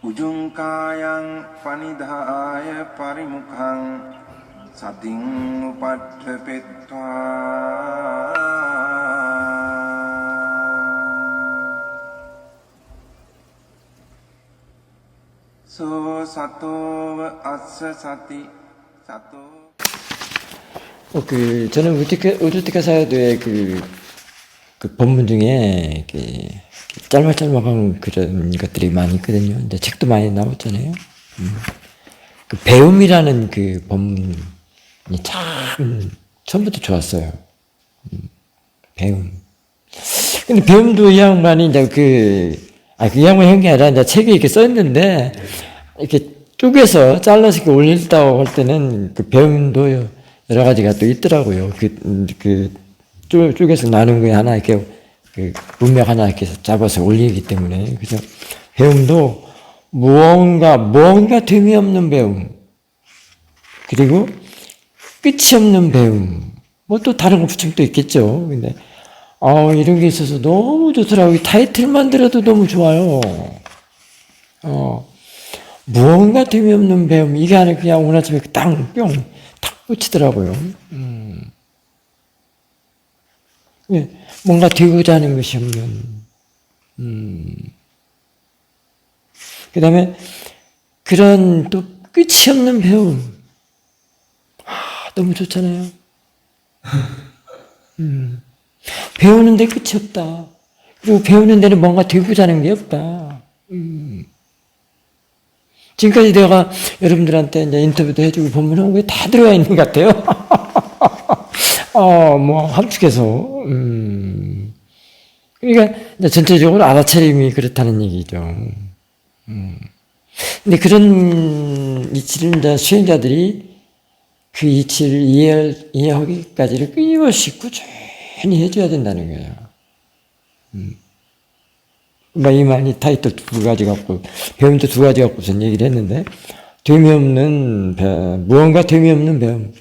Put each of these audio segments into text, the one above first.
උජුංකායං පනිදාය පරිමුඛං සතින් උපට්ඨපෙත්වා සෝ සතෝව අස්ස සති සතෝ 저는 우르티카 사유도의 본문 중에 짤막짤막한 그런 것들이 많이 있거든요. 이제 책도 많이 나왔잖아요. 그 배움이라는 그 본문이 참 처음부터 좋았어요. 배움. 근데 배움도 이 양반이 이제 이 양반 한 게 아니라 이제 책에 이렇게 써있는데 이렇게 쪼개서 잘라서 이렇게 올린다고 할 때는 그 배움도 여러 가지가 또 있더라고요. 쪼개서 나눈 거에 하나 이렇게 문맥 하나 이렇게 잡아서 올리기 때문에. 그래서 배움도 뭔가 재미없는 배움, 그리고 끝이 없는 배움, 뭐 또 다른 부침도 있겠죠. 근데, 이런 게 있어서 너무 좋더라고요. 타이틀만 들어도 너무 좋아요. 무언가 재미없는 배움, 이게 아니라 그냥 오늘 아침에 딱 붙이더라고요. 예, 뭔가 되고자 하는 것이 없는, 그 다음에 그런 또 끝이 없는 배움. 너무 좋잖아요. 배우는데 끝이 없다. 그리고 배우는 데는 뭔가 되고자 하는 게 없다. 지금까지 내가 여러분들한테 이제 인터뷰도 해주고 본문한 거에 다 들어가 있는 것 같아요. 함축해서. 그러니까, 이제 전체적으로 알아차림이 그렇다는 얘기죠. 근데 그런 이치를 이제 수행자들이 그 이치를 이해하기까지를 끊임없이 꾸준히 해줘야 된다는 거예요. 이만희 타이틀 두 가지 갖고, 배움도 두 가지 갖고 전 얘기를 했는데, 무언가 재미없는 배움,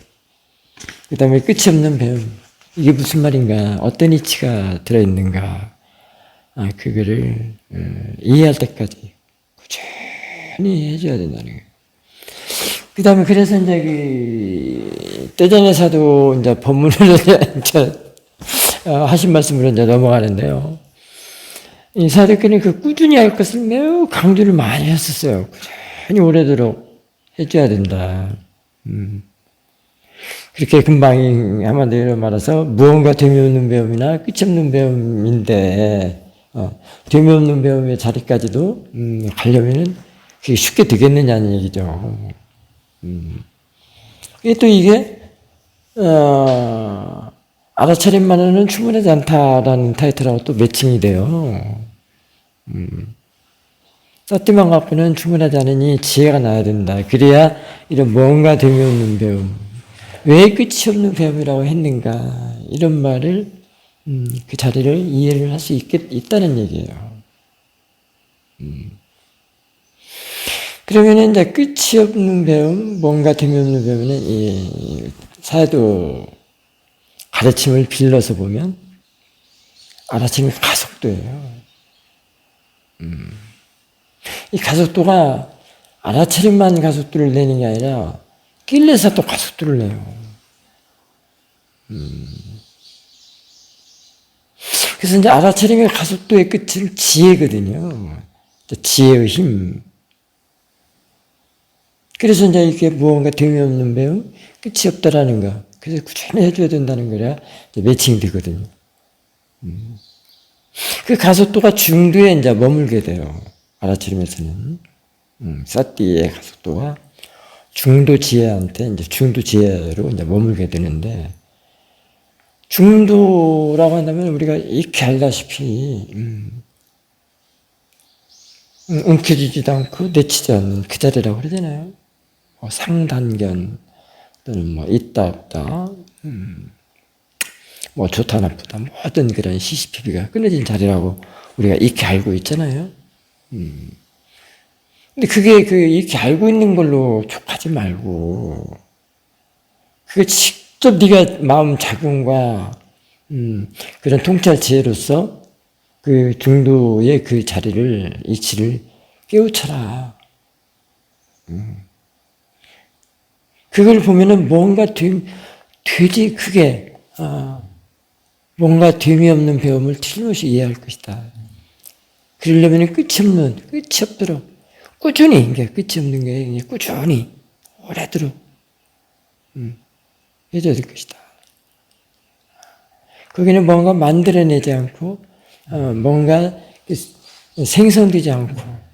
그 다음에 끝이 없는 배움, 이게 무슨 말인가, 어떤 이치가 들어있는가, 그거를 이해할 때까지 꾸준히 해줘야 된다는 거예요. 그 다음에 그래서 이제 떼전의 사도 이제 본문으로 하신 말씀으로 이제 넘어가는데요. 이 사도끼리 꾸준히 할 것을 매우 강조를 많이 했었어요. 꾸준히 오래도록 해줘야 된다. 그렇게 금방 한마디로 말해서 무언가 재미없는 배움이나 끝이 없는 배움인데, 재미없는 배움의 자리까지도 가려면은 그게 쉽게 되겠느냐는 얘기죠. 이게 알아차림만으로는 충분하지 않다라는 타이틀하고 또 매칭이 돼요. 쌀띠만 갖고는 충분하지 않으니 지혜가 나야 된다. 그래야 이런 뭔가 재미없는 배움, 왜 끝이 없는 배움이라고 했는가, 이런 말을 그 자리를 이해를 할 수 있다는 얘기예요. 그러면 이제 끝이 없는 배움, 뭔가 재미없는 배움은 이 사도 가르침을 빌려서 보면 알아침이 가속도예요. 이 가속도가 알아차림만 가속도를 내는 게 아니라 낄레서 또 가속도를 내요. 그래서 이제 알아차림의 가속도의 끝은 지혜거든요. 지혜의 힘. 그래서 이제 이게 무언가 재미없는 배움, 끝이 없다라는 거. 그래서 꾸준히 해줘야 된다는 거라 매칭이 되거든요. 그 가속도가 중도에 이제 머물게 돼요. 알아차림에서는. 사띠의 가속도가 중도 지혜한테 이제 중도 지혜로 이제 머물게 되는데, 중도라고 한다면 우리가 익히 알다시피, 움켜쥐지도 않고 내치지 않는 그 자리라고 그러잖아요. 상단견, 또는 있다, 없다, 좋다, 나쁘다, 모든 그런 시시비비가 끊어진 자리라고 우리가 익히 알고 있잖아요. 근데 그게 이렇게 알고 있는 걸로 족하지 말고, 그게 직접 네가 마음 작용과, 그런 통찰 지혜로서 그 중도의 그 자리를, 이치를 깨우쳐라. 그걸 보면은 뭔가 되게 크게, 뭔가 됨이 없는 배움을 틀림없이 이해할 것이다. 그러려면 끝이 없도록, 꾸준히, 이게 끝이 없는 게, 이제 꾸준히, 오래도록, 해줘야 될 것이다. 거기는 뭔가 만들어내지 않고, 뭔가 생성되지 않고,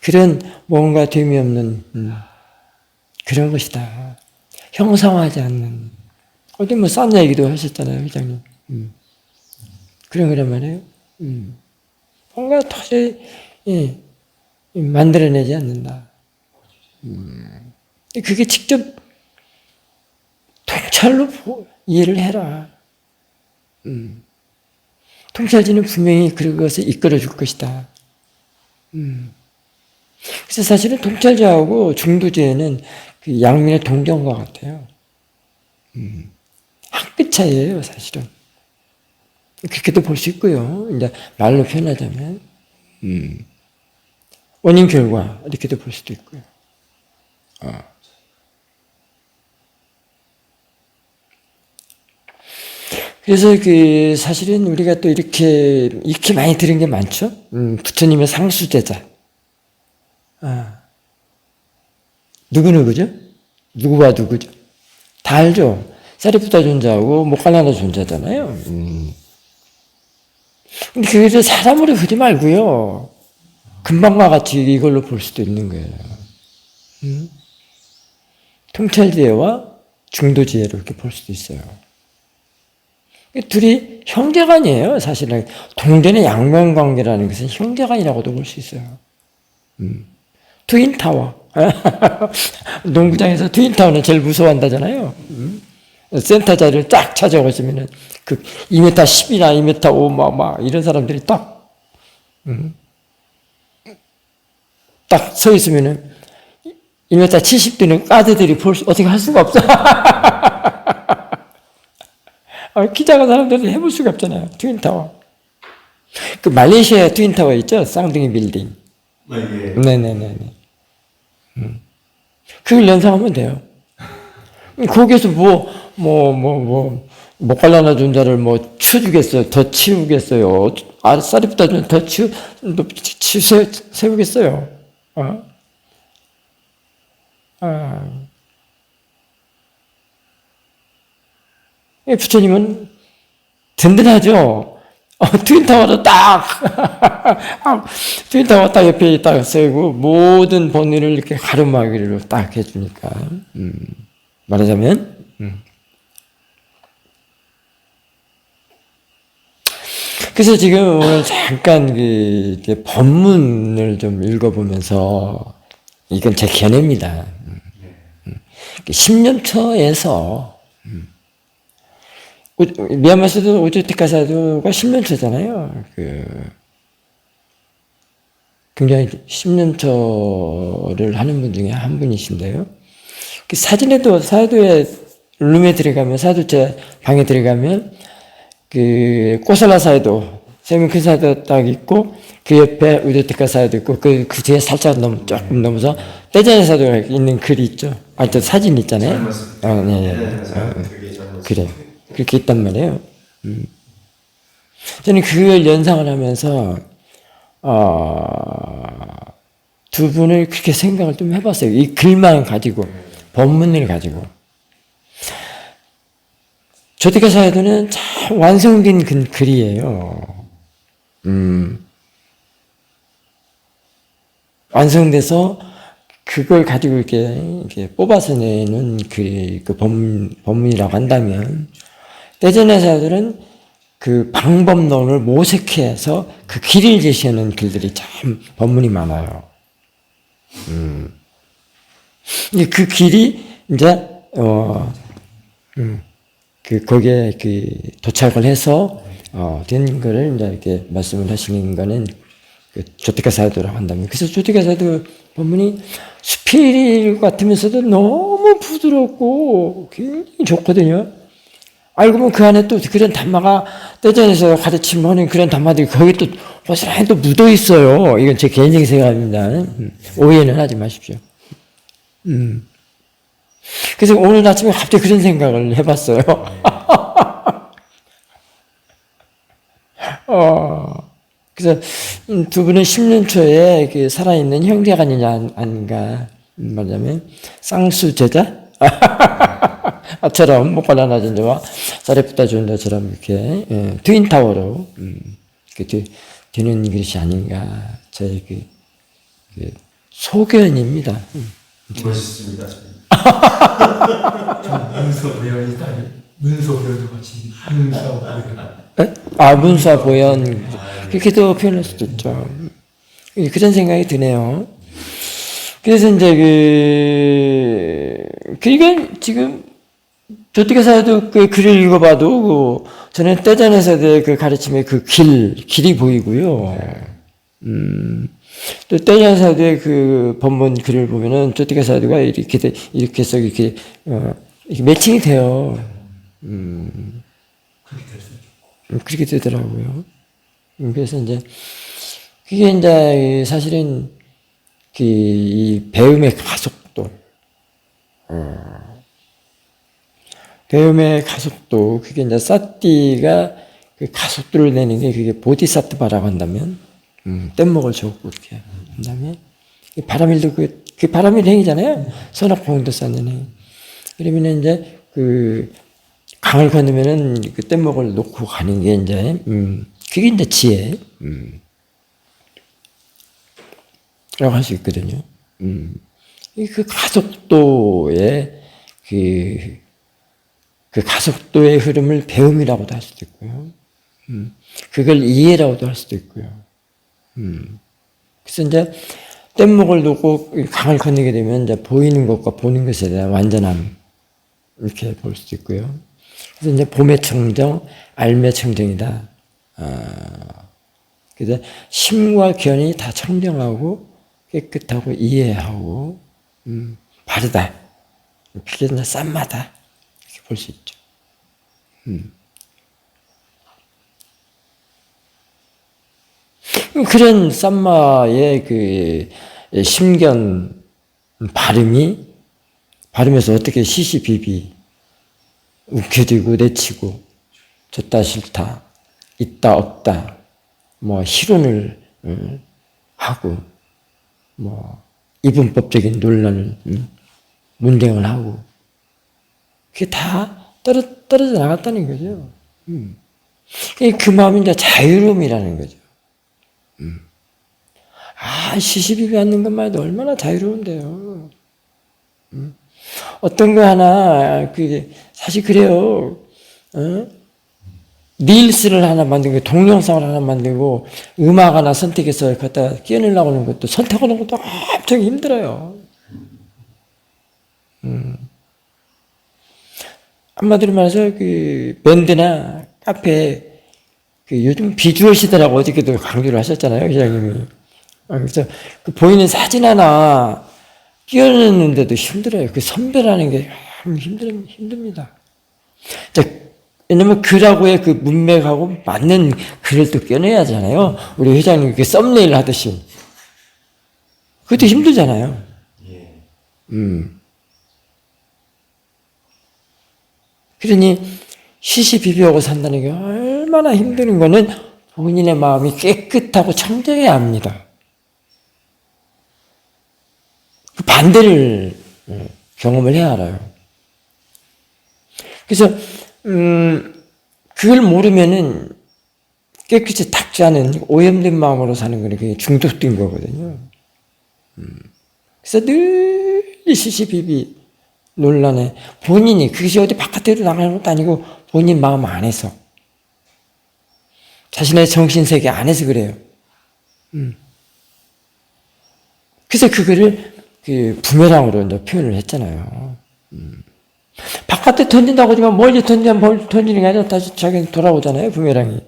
그런 뭔가 됨이 없는, 그런 것이다. 형상화하지 않는. 어디 뭐 싼 얘기도 하셨잖아요, 회장님. 그런 거란 말이에요. 뭔가 도저히, 만들어내지 않는다. 그게 직접 통찰로 이해를 해라. 통찰지는 분명히 그것을 이끌어 줄 것이다. 그래서 사실은 통찰자하고 중도자는 그 양면의 동정과 같아요. 한 끗 차이예요, 사실은. 그렇게도 볼 수 있고요. 이제 말로 표현하자면 원인 결과 이렇게도 볼 수도 있고요. 그래서 그 사실은 우리가 또 이렇게 많이 들은 게 많죠. 부처님의 상수제자. 누구죠? 누구와 누구죠? 다 알죠. 사리푸타 존자하고 모칼라나 존자잖아요. 근데 그래서 사람으로 보지 말고요. 금방과 같이 이걸로 볼 수도 있는 거예요. 통찰지혜와 중도지혜로 이렇게 볼 수도 있어요. 둘이 형제간이에요, 사실은. 동전의 양면관계라는 것은 형제간이라고도 볼 수 있어요. 트윈타워. 농구장에서 트윈타워는 제일 무서워한다잖아요. 센터 자리를 딱 찾아오시면은 그 2m 10이나 2m 5 막 이런 사람들이 딱 서 있으면은 1m 70 되는 까드들이 어떻게 할 수가 없어. 키 작은 사람들은 해볼 수가 없잖아요. 트윈타워. 그 말레이시아에 트윈타워 있죠? 쌍둥이 빌딩. 네네네. 그걸 연상하면 돼요. 거기에서 모칼라나 존자를 치우겠어요? 더 치우겠어요? 사리푸타 존자 더 세우겠어요? 부처님은 든든하죠. 트윈타워도 트윈타워 딱 옆에 딱 세우고 모든 본의를 이렇게 가르마기로 딱 해주니까. 말하자면, 그래서 지금 오늘 잠깐 이제 법문을 좀 읽어보면서, 이건 제 견해입니다. 10년초에서, 미얀마에서도 오주티카 사도가 10년초잖아요. 굉장히 10년초를 하는 분 중에 한 분이신데요. 그 사진에도 사도의 룸에 들어가면, 사도체 방에 들어가면, 꼬살라 사도, 세면 큰 사도 딱 있고, 그 옆에 우주티카 사도 있고, 그 뒤에 살짝 조금 넘어서, 떼자의 사도가 있는 글이 있죠. 또 사진 있잖아요. 그래. 그렇게 있단 말이에요. 저는 그걸 연상을 하면서, 두 분을 그렇게 생각을 좀 해봤어요. 이 글만 가지고, 법문을 가지고. 조티카 사도는 참 완성된 글이에요. 완성돼서 그걸 가지고 이렇게 뽑아서 내는 그 법문이라고 한다면, 떼전의 사들은 그 방법론을 모색해서 그 길을 제시하는 글들이 참 법문이 많아요. 그 길이 이제 거기에 도착을 해서 된 거를 이제 이렇게 말씀을 하시는 거는 조티카 사도라고 한다면, 그래서 조티카 사도 법문이 수필 같으면서도 너무 부드럽고 굉장히 좋거든요. 알고 보면 그 안에 또 그런 담마가 떼전에서 가르치면 그런 담마들이 거기 또 고스란히 또 묻어 있어요. 이건 제 개인적인 생각입니다. 오해는 하지 마십시오. 그래서 오늘 아침에 갑자기 그런 생각을 해봤어요. 그래서 두 분은 10년 초에 그 살아있는 형제간이냐 아닌가 말하자면 쌍수 제자? 처럼 목발라 낮은 자와 사레프타 좋은 자처럼 이렇게 트윈타워로 이렇게 되는 것이 아닌가 저의 그 소견입니다. 멋있습니다. 문서 배연이다. 문서 배연도 같이 문서 배연. 문사 보현 그렇게도 표현할 수도 있죠. 그런 생각이 드네요. 그래서 이제 그러니까 지금 조티가사도 그 글을 읽어봐도 저는 떼전에서의 그 가르침의 그 길이 보이고요. 또 떼전에서의 그 본문 글을 보면은 조티가사도가 이렇게 해서 이렇게 매칭이 돼요. 그렇게 되더라고요. 그래서 이제 그게 이제 사실은 이 배움의 가속도, 배움의 가속도, 그게 이제 사띠가 그 가속도를 내는 게 그게 보디사트바라고 한다면, 뗏목을 줬고 이렇게 한다면, 바람일도 그 바람일 행위잖아요. 선악보응도 쌓는 행위. 그러면 이제 그 강을 건너면은 그 뗏목을 놓고 가는 게 이제, 그게 이제 지혜. 라고 할 수 있거든요. 그 가속도의 그 가속도의 흐름을 배움이라고도 할 수도 있고요. 그걸 이해라고도 할 수도 있고요. 그래서 이제 뗏목을 놓고 강을 건너게 되면 이제 보이는 것과 보는 것에 대한 완전함 이렇게 볼 수도 있고요. 그래서 이제 봄의 청정, 알매 청정이다. 그래서 심과 견이 다 청정하고 깨끗하고 이해하고 바르다. 그게 이제 쌈마다 이렇게 볼 수 있죠. 그런 쌈마의 그 심견 발음에서 어떻게 시시비비 움켜쥐고 내치고 좋다 싫다 있다 없다 뭐 희론을 하고 뭐 이분법적인 논란을 문쟁을 하고 그게 다 떨어져 나갔다는 거죠. 그 마음이 이제 자유로움이라는 거죠. 시시비비 않는 것만 해도 얼마나 자유로운데요. 어떤 거 하나 사실 그래요. 릴스를 하나 만들고 동영상을 하나 만들고 음악 하나 선택해서 갖다 끼워내려고 하는 것도 선택하는 것도 엄청 힘들어요. 한마디로 말해서 그 밴드나 카페 요즘 비주얼 시대라고 어저께도 강조를 하셨잖아요, 회장님이. 그래서 그 보이는 사진 하나 끼워내는데도 힘들어요. 그 선별하는 게 힘듭니다. 왜냐면 글하고의 그 문맥하고 맞는 글을 또 껴내야 하잖아요. 우리 회장님 그 썸네일 하듯이. 그것도 힘들잖아요. 그러니 시시비비하고 산다는 게 얼마나 힘든 거는 본인의 마음이 깨끗하고 청정해야 합니다. 그 반대를 경험을 해야 알아요. 그래서 그걸 모르면은 깨끗이 닦지 않은 오염된 마음으로 사는 거는 그게 중독된 거거든요. 그래서 늘 이 시시비비 논란에 본인이 그것이 어디 바깥으로 나가는 것도 아니고 본인 마음 안에서 자신의 정신세계 안에서 그래요. 그래서 그거를 그 부메랑으로 이제 표현을 했잖아요. 바깥에 던진다고 하지만 멀리 던지는 게 아니라 다시 자기는 돌아오잖아요, 부메랑이.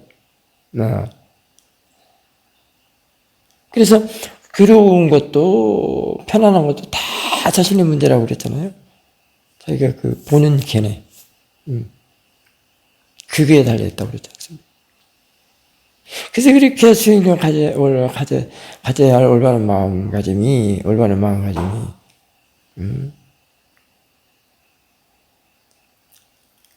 그래서 괴로운 것도 편안한 것도 다 자신의 문제라고 그랬잖아요. 자기가 그 보는 견해. 그거에 달려있다고 그러지 않습니까? 그래서 그렇게 수행을 가져야 할 올바른 마음가짐이,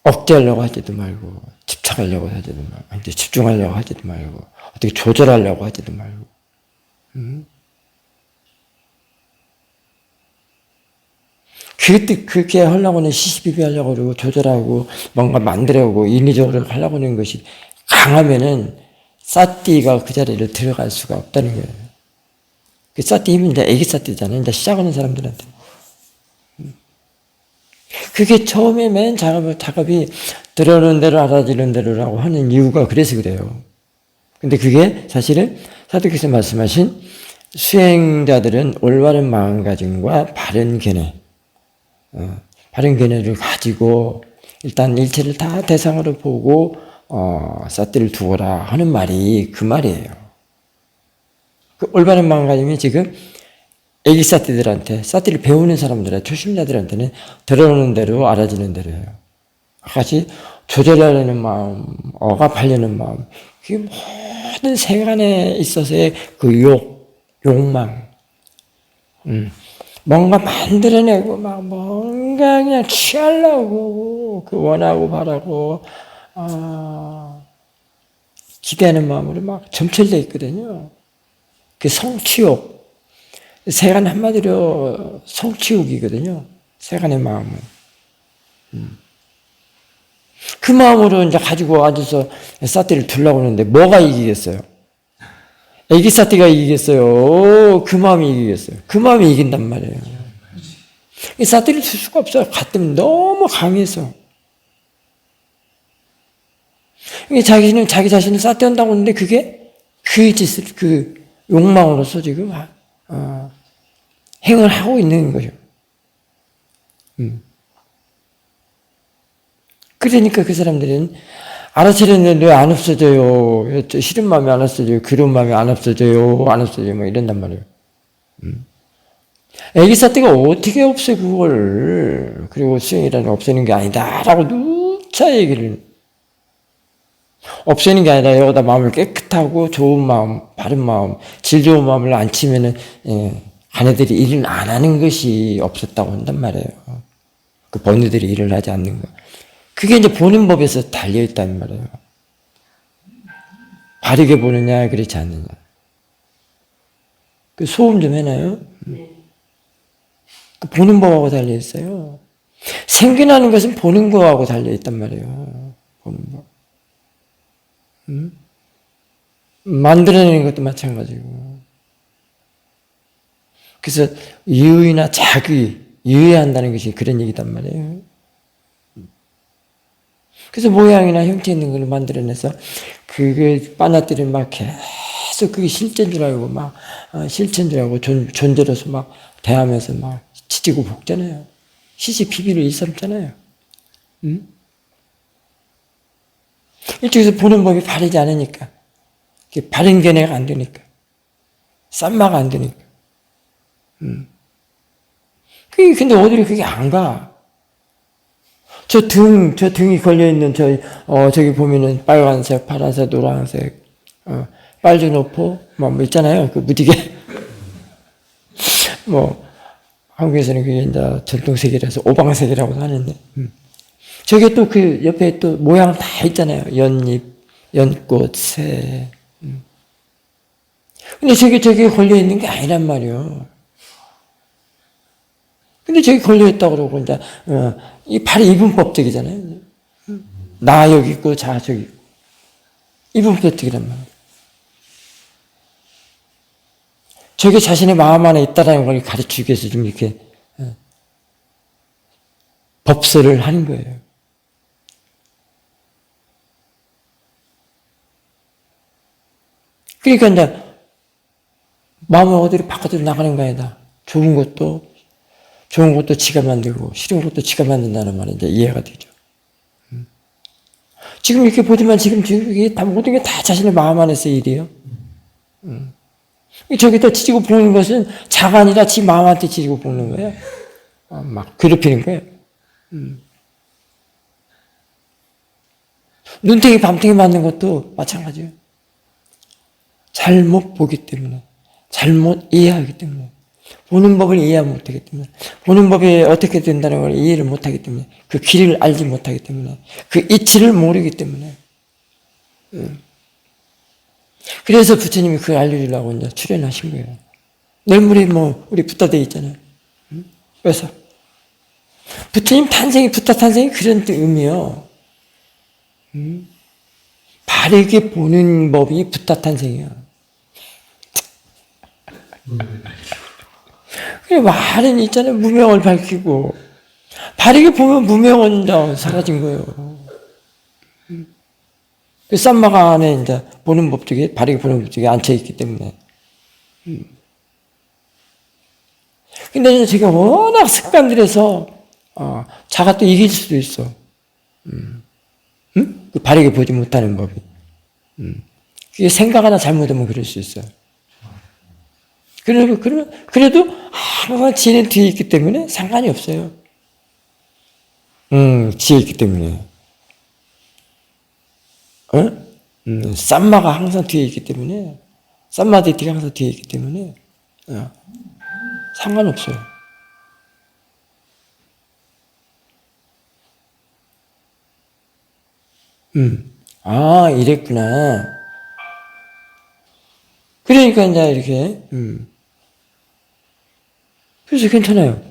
억제하려고 하지도 말고, 집착하려고 하지도 말고, 이제 집중하려고 하지도 말고, 어떻게 조절하려고 하지도 말고, 그렇게 하려고는 시시비비하려고 그러고, 조절하고, 뭔가 만들려고, 인위적으로 하려고 하는 것이 강하면은, 사띠가 그 자리를 들어갈 수가 없다는 거예요. 그 사띠 힘은 이제 애기 사띠잖아요. 이제 시작하는 사람들한테. 그게 처음에 맨 작업이 들어오는 대로 알아지는 대로라고 하는 이유가 그래서 그래요. 근데 그게 사실은 사도께서 말씀하신 수행자들은 올바른 마음가짐과 바른 견해, 바른 견해를 가지고 일단 일체를 다 대상으로 보고 사띠를 두어라 하는 말이 그 말이에요. 그 올바른 마음가짐이 지금 애기 사띠들한테, 사띠를 배우는 사람들한테, 초심자들한테는 들어오는 대로 알아지는 대로예요. 같이 조절하려는 마음, 억압하려는 마음, 그게 모든 세간에 있어서의 그 욕망, 뭔가 만들어내고 막 뭔가 그냥 취하려고 그 원하고 바라고 기대하는 마음으로 막 점철되어 있거든요. 그 성취욕. 세간 한마디로 성취욕이거든요. 세간의 마음은. 그 마음으로 이제 가지고 앉아서 사띠를 두려고 하는데 뭐가 이기겠어요? 애기 사띠가 이기겠어요? 그 마음이 이기겠어요? 그 마음이 이긴단 말이에요. 사띠를 둘 수가 없어요. 가끔 너무 강해서. 자기는 자기 자신을 사띠 한다고 하는데 그게 그 짓을, 그 욕망으로서 지금 행을 하고 있는 거죠. 그러니까 그 사람들은 알아차리는데 왜 안 없어져요? 싫은 마음이 안 없어져요? 그런 마음이 안 없어져요? 안 없어져요? 뭐 이런단 말이에요. 애기 사띠가 어떻게 없애 그걸. 그리고 수행이라는 없애는 게 아니다라고 누차 얘기를. 없애는 게 아니라 여기다 마음을 깨끗하고 좋은 마음, 바른 마음, 질 좋은 마음을 안 치면은 아내들이 일을 안 하는 것이 없었다고 한단 말이에요. 그 번뇌들이 일을 하지 않는 거. 그게 이제 보는 법에서 달려있다는 말이에요. 바르게 보느냐, 그렇지 않느냐. 그 소음 좀 해놔요. 그 보는 법하고 달려있어요. 생겨나는 것은 보는 거하고 달려있단 말이에요. 보는 법. 만들어내는 것도 마찬가지고. 그래서 유의나 자기, 유의한다는 것이 그런 얘기단 말이에요. 그래서 모양이나 형태 있는 걸 만들어내서 그게 빠나들이 막 계속 그게 실제인 줄 알고 막 실체인 줄 알고 존재로서 막 대하면서 막 치지고 볶잖아요. 시시비비를 일삼잖아요. 이쪽에서 보는 법이 바르지 않으니까, 바른 견해가 안 되니까, 쌈마가 안 되니까. 근데 어디로 그게 안 가? 저 등이 걸려있는 저기 보면은 빨간색, 파란색, 노란색, 빨주노포, 뭐 있잖아요. 그 무지개. 한국에서는 그게 이제 전통색이라서 오방색이라고 하는데. 저게 또 그 옆에 또 모양 다 있잖아요. 연잎, 연꽃, 새. 근데 저게 걸려있는 게 아니란 말이에요. 근데 저기 걸려있다고 그러고, 이제, 이 바로 이분법적이잖아요. 나 여기 있고, 자 저기 있고. 이분법적이란 말이에요. 저게 자신의 마음 안에 있다라는 걸 가르치기 위해서 좀 이렇게, 법설을 하는 거예요. 그러니까 이제, 마음을 어디로 바깥으로 나가는 거 아니다. 좋은 것도 지가 만들고, 싫은 것도 지가 만든다는 말이 이제 이해가 되죠. 지금 이렇게 보지만 지금 이게 다 모든 게 다 자신의 마음 안에서 일이에요. 저기다 치지고 볶는 것은 자가 아니라 지 마음한테 치지고 볶는 거예요. 막 괴롭히는 거예요. 눈탱이 밤탱이 맞는 것도 마찬가지예요. 잘못 보기 때문에, 잘못 이해하기 때문에, 보는 법을 이해 못하기 때문에, 보는 법이 어떻게 된다는 걸 이해를 못하기 때문에, 그 길을 알지 못하기 때문에, 그 이치를 모르기 때문에. 그래서 부처님이 그걸 알려주려고 이제 출연하신 거예요. 뇌물이 우리 붓다 돼 있잖아요. 그래서 부처님 탄생이, 붓다 탄생이 그런 의미예요. 바르게 보는 법이 붓다 탄생이야. 그래, 말은 있잖아요. 무명을 밝히고. 바르게 보면 무명은 이제 사라진 거예요. 그 쌈마가 안에 이제 보는 법 중에, 바르게 보는 법 중에 앉혀있기 때문에. 근데 제가 워낙 습관들에서, 자가 또 이길 수도 있어. 그 바르게 보지 못하는 법이. 그게 생각 하나 잘못하면 그럴 수 있어요. 그래도 항상 지혜는 뒤에 있기 때문에 상관이 없어요. 지혜 있기 때문에. 쌈마가 항상 뒤에 있기 때문에, 쌈마데티가 항상 뒤에 있기 때문에, 상관없어요. 이랬구나. 그러니까 이제 이렇게, 그래서 괜찮아요.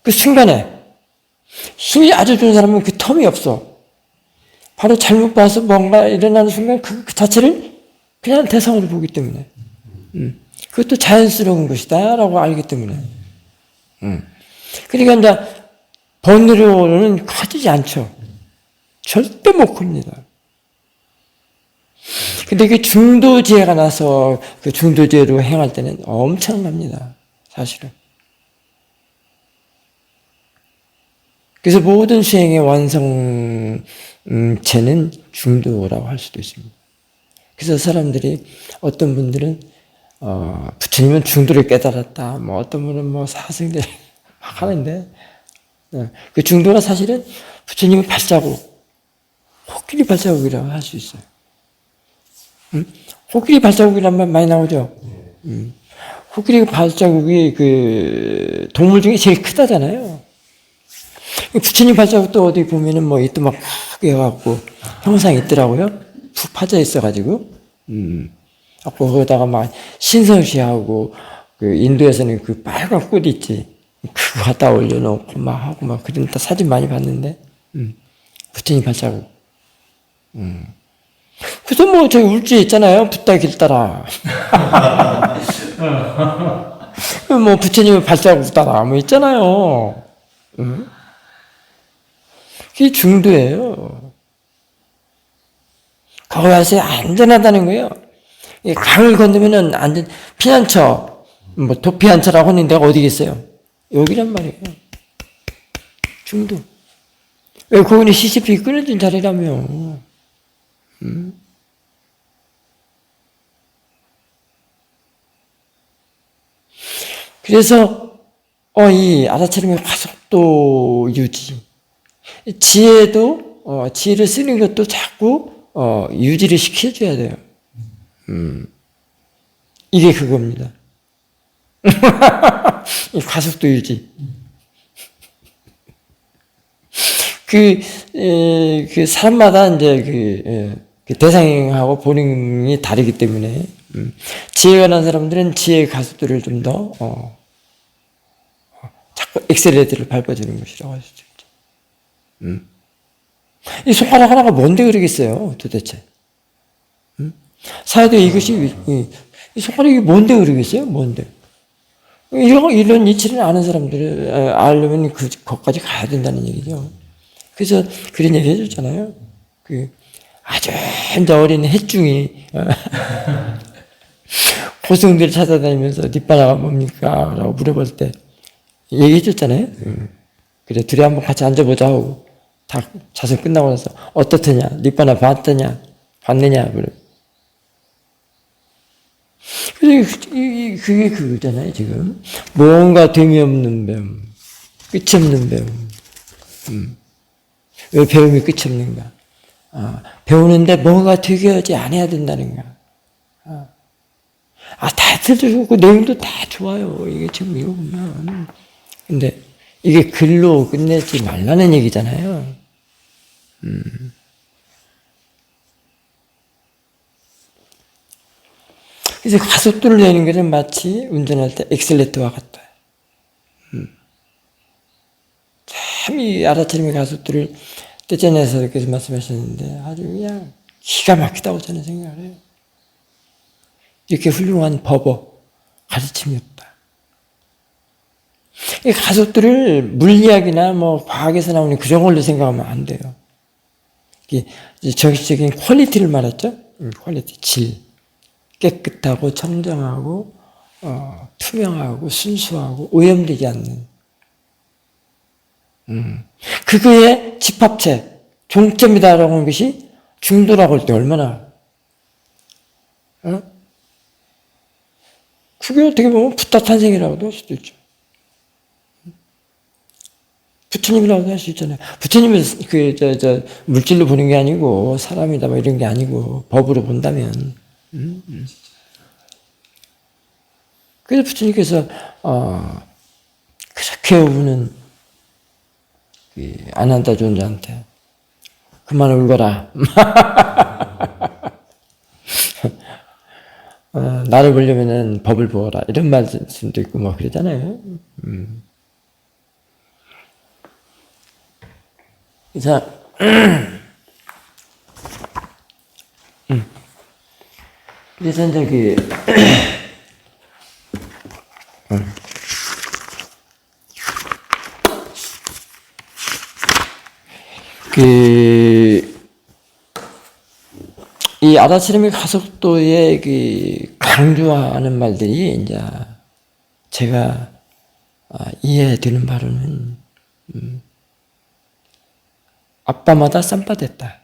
그 순간에, 힘이 아주 좋은 사람은 그 텀이 없어. 바로 잘못 봐서 뭔가 일어나는 순간 그 자체를 그냥 대상으로 보기 때문에. 그것도 자연스러운 것이다 라고 알기 때문에. 그러니까 이제 번뇌로는 커지지 않죠. 절대 못 큽니다. 근데 그 중도지혜가 나서 그 중도지혜로 행할 때는 엄청납니다. 사실은. 그래서 모든 수행의 완성체는 중도라고 할 수도 있습니다. 그래서 사람들이 어떤 분들은 부처님은 중도를 깨달았다. 어떤 분은 사승들 막 하는데 그 중도가 사실은 부처님의 발자국, 코끼리 발자국이라고 할 수 있어요. 코끼리 발자국이란 말 많이 나오죠. 코끼리 발자국이 그 동물 중에 제일 크다잖아요. 부처님 발자국도 어디 보면은 또 막 크게 해갖고 형상이 있더라고요. 푹 파져 있어가지고. 거기다가 막 신성시하고 그 인도에서는 그 빨간 꿀 있지. 그거 갖다 올려놓고 막 하고 막 그런 사진 많이 봤는데. 부처님 발자국. 그래서 저기 울주에 있잖아요. 붓다 길 따라. 부처님의 발자국 따라 있잖아요. 그게 중도예요. 거기 와서 안전하다는 거예요. 강을 건너면은 피난처, 도피한처라고 하는 데가 어디겠어요? 여기란 말이에요. 중도. 왜 거기는 CCP 끊어진 자리라며. 그래서, 이 알아차림의 가속도 유지. 지혜도, 지혜를 쓰는 것도 자꾸, 유지를 시켜줘야 돼요. 이게 그겁니다. 이 가속도 유지. 그 사람마다 이제 그 대상하고 본인이 다르기 때문에, 지혜가 난 사람들은 지혜의 가속도를 좀 더, 자꾸 엑셀레이터를 밟아주는 것이라고 할 수 있죠. 이 손가락 하나가 뭔데 그러겠어요, 도대체? 사회도 이것이, 이 손가락이 뭔데 그러겠어요? 뭔데? 이런 이치를 아는 사람들을 알려면 거기까지 가야 된다는 얘기죠. 그래서 그런 얘기 해줬잖아요. 아주 이제 어린 햇중이, 고승들을 찾아다니면서 니바나가 뭡니까? 라고 물어볼 때 얘기해 줬잖아요. 그래, 둘이 한번 같이 앉아보자 하고, 다 자습 끝나고 나서, 어떻더냐? 니바나 봤더냐? 봤느냐? 그래. 그게 그거잖아요, 지금. 뭔가 됨이 없는 배움, 끝이 없는 배움. 왜 배움이 끝이 없는가? 배우는데 뭔가 되게 안 해야 된다는 거야. 타이틀도 좋고 내용도 다 좋아요. 이게 지금 이거 보면. 근데 이게 글로 끝내지 말라는 얘기잖아요. 그래서 가속도를 내는 것은 마치 운전할 때 엑셀레터와 같다. 참 이 알아차림의 가속도를 떼쳐내서 이렇게 말씀하셨는데 아주 그냥 기가 막히다고 저는 생각을 해요. 이렇게 훌륭한 법어 가르침이 없다. 이 가속도를 물리학이나 뭐 과학에서 나오는 그런 걸로 생각하면 안 돼요. 이게 정식적인 퀄리티를 말했죠. 퀄리티, 질. 깨끗하고 청정하고 투명하고 순수하고 오염되지 않는 그거의 집합체, 종점이다라고 하는 것이 중도라고 할 때 얼마나 그게 어떻게 보면 부타 탄생이라고도 할 수도 있죠. 부처님이라고도 할 수 있잖아요. 부처님은 물질로 보는 게 아니고 사람이다 뭐 이런 게 아니고 법으로 본다면 그래서 부처님께서 그렇게 우는 아난다 존재한테 그만 울거라. 나를 보려면은 법을 보아라. 이런 말씀도 있고 뭐 그러잖아요. 그래서 그래서 이제 이 알아차림의 가속도에 강조하는 말들이 이제 제가 이해되는 바로는 아빠마다 쌈바됐다.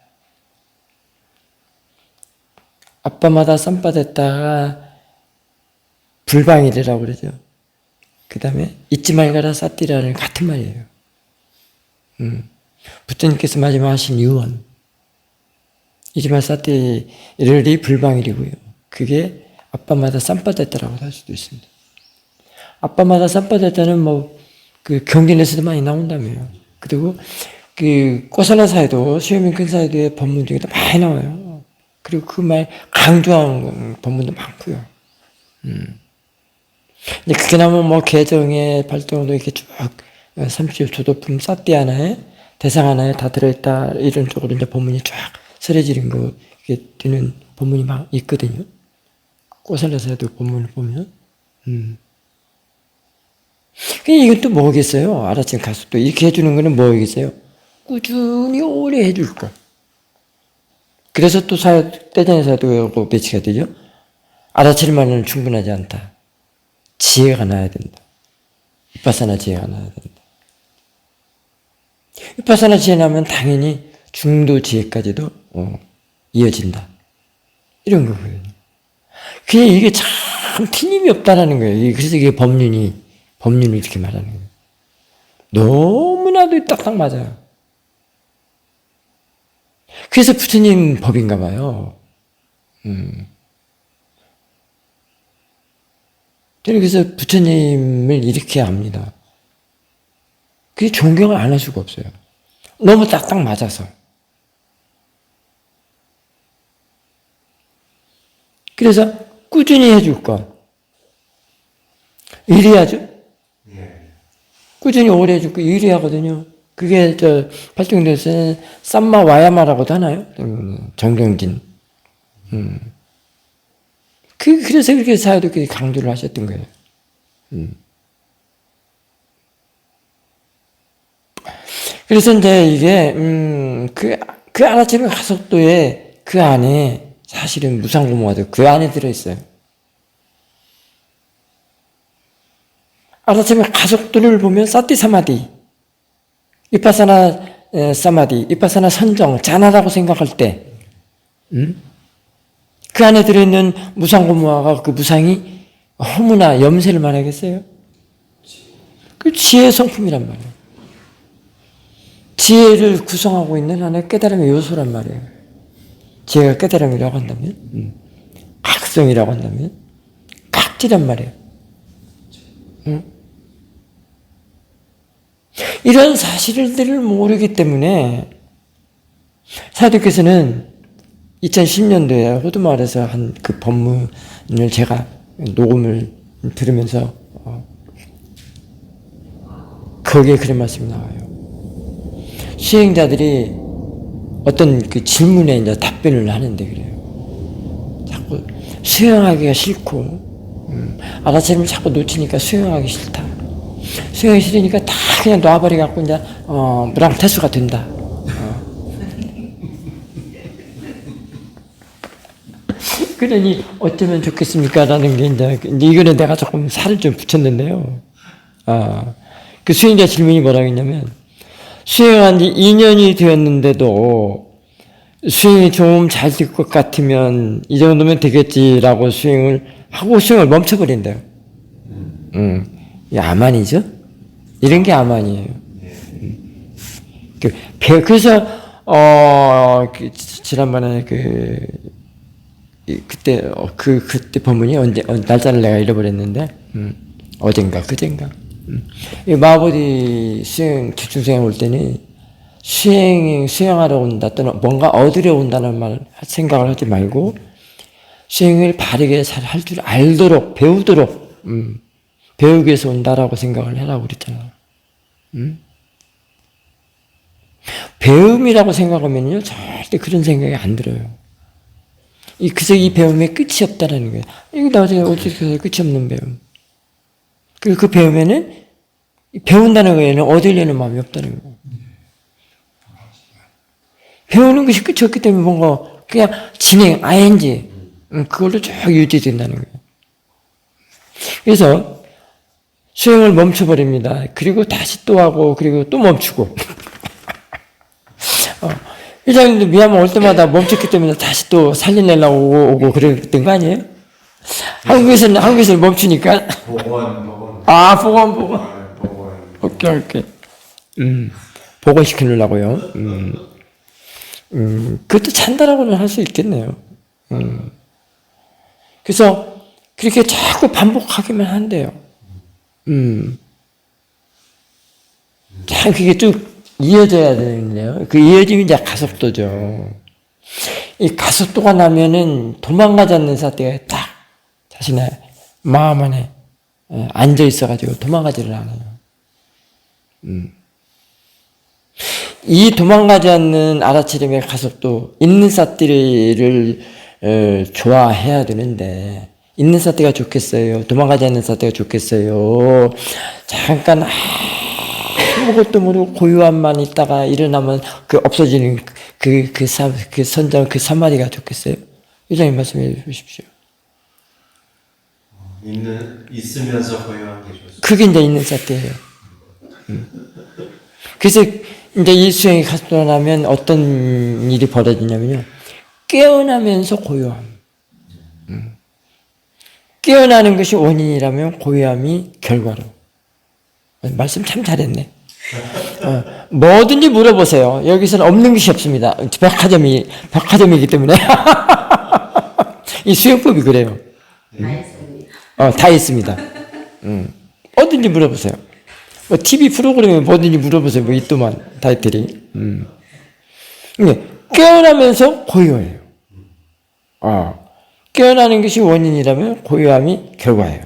아빠마다 쌈바됐다가 불방이래라고 그러죠. 그 다음에 잊지 말거라 사띠라는 같은 말이에요. 부처님께서 마지막 하신 유언 잊지 말 사띠를 불방일이고요. 그게 아빠마다 쌈바됐다라고 할 수도 있습니다. 아빠마다 쌈바됐다는 뭐 그 경전에서도 많이 나온다며요. 그리고 그 꼬살라사에도 수요민 큰사에도의 법문 중에도 많이 나와요. 그리고 그 말 강조하는 법문도 많고요. 이제 그게 나오면 뭐 개정의 발동도 이렇게 쭉 30조도품 사띠 하나에 대상 하나에 다 들어있다 이런 쪽으로 이제 법문이 쫙 서려지는 거 이게 되는 법문이 막 있거든요. 꼬살라사에도 법문을 보면. 이건 또 뭐겠어요? 알아챈 가속도 이렇게 해주는 거는 뭐겠어요? 꾸준히 오래 해줄 거. 그래서 또 떼전의 사도가 배치가 되죠. 알아차림만으로는 충분하지 않다. 지혜가 나야 된다. 위파사나 지혜가 나야 된다. 위파사나 지혜 나면 당연히 중도 지혜까지도 이어진다. 이런 거거든요. 그냥 이게 참 틀림이 없다라는 거예요. 그래서 이게 법륜을 이렇게 말하는 거예요. 너무나도 딱딱 맞아요. 그래서 부처님 법인가 봐요. 그래서 부처님을 이렇게 압니다. 그게 존경을 안 할 수가 없어요. 너무 딱딱 맞아서. 그래서 꾸준히 해줄 것. 이래야죠. 꾸준히 오래 해줄 거 이래야거든요. 그게 팔등대에서는 쌈마 와야마라고도 하나요? 정경진. 그래서 그렇게 사회도 그렇게 강조를 하셨던 거예요. 그래서 이제 이게 그 알아차림 가속도에 그 안에 사실은 무상고모가 그 안에 들어있어요. 알아차림 가속도를 보면 사티 사마디, 위파사나 사마디, 위파사나 선정, 자나라고 생각할 때, 그 안에 들어있는 무상고모화가 그 무상이 허무나 염세를 말하겠어요? 그 지혜의 성품이란 말이에요. 지혜를 구성하고 있는 하나의 깨달음의 요소란 말이에요. 지혜가 깨달음이라고 한다면, 각성이라고 한다면, 각지란 말이에요. 응? 이런 사실들을 모르기 때문에 사도께서는 2010년도에 호두마을에서 한 그 법문을 제가 녹음을 들으면서 거기에 그런 말씀이 나와요. 수행자들이 어떤 그 질문에 이제 답변을 하는데 그래요. 자꾸 수행하기가 싫고, 알아차림을 자꾸 놓치니까 수행하기 싫다. 수행하기 싫으니까 다 그냥 놔버려갖고 이제, 무랑태수가 된다. 그러니 어쩌면 좋겠습니까? 라는 게 이제 이거는 내가 조금 살을 좀 붙였는데요. 그 수행자 질문이 뭐라고 했냐면, 수행한 지 2년이 되었는데도 수행이 좀 잘 될 것 같으면 이 정도면 되겠지라고 수행을 하고 수행을 멈춰버린대요. 이 아만이죠? 이런 게 아만이에요. 그래서, 지난번에 그때 법문이 날짜를 내가 잃어버렸는데, 어젠가, 그젠가. 이 마보디 집중수행 올 때는 수행하러 온다 또는 뭔가 얻으려 온다는 말 생각을 하지 말고 수행을 바르게 잘 할 줄 알도록 배우도록 배우기 위해서 온다라고 생각을 해라고 그랬잖아요. 배움이라고 생각하면요 절대 그런 생각이 안 들어요. 그래서 이 배움에 끝이 없다라는 거예요. 이거 나중에 어떻게 끝이 없는 배움. 그리고 그 배우면은 배운다는 거에는 얻으려는 마음이 없다는 거예요. 배우는 것이 끝이 없기 때문에 뭔가 그냥 진행, ing 그걸로 쭉 유지된다는 거예요. 그래서 수행을 멈춰버립니다. 그리고 다시 또 하고 그리고 또 멈추고 회장님도 미얀마 올 때마다 멈췄기 때문에 다시 또 살려내려고 오고 그랬던 거 아니에요? 한국에서는 멈추니까 복원. 복원. 오케이. 복원시키려고요. 그것도 찬다라고는 할 수 있겠네요. 그래서 그렇게 자꾸 반복하기만 한대요. 참 그게 쭉 이어져야 되는데요. 그 이어짐이 이제 가속도죠. 이 가속도가 나면은 도망가지 않는 사태가 딱 자신의 마음 안에 앉아 있어가지고 도망가지를 않아요. 이 도망가지 않는 알아차림의 가속도, 있는 사띠를 좋아해야 되는데, 있는 사띠가 좋겠어요? 도망가지 않는 사띠가 좋겠어요? 잠깐 아무것도 모르고 고요함만 있다가 일어나면 없어지는 그 선장, 그 사마리가 좋겠어요? 회장님 말씀해 주십시오. 있으면서 고요한 게 좋습니다. 그게 이제 있는 사띠예요. 그래서 이제 이 수행이 가속도가 나면 어떤 일이 벌어지냐면요. 깨어나면서 고요함. 깨어나는 것이 원인이라면 고요함이 결과로. 말씀 참 잘했네. 뭐든지 물어보세요. 여기서는 없는 것이 없습니다. 백화점이기 때문에. 이 수행법이 그래요. 다 있습니다. 뭐든지 물어보세요. TV 프로그램에 뭐든지 물어보세요. 있더만, 타이틀이. 깨어나면서 고요해요. 깨어나는 것이 원인이라면 고요함이 결과예요.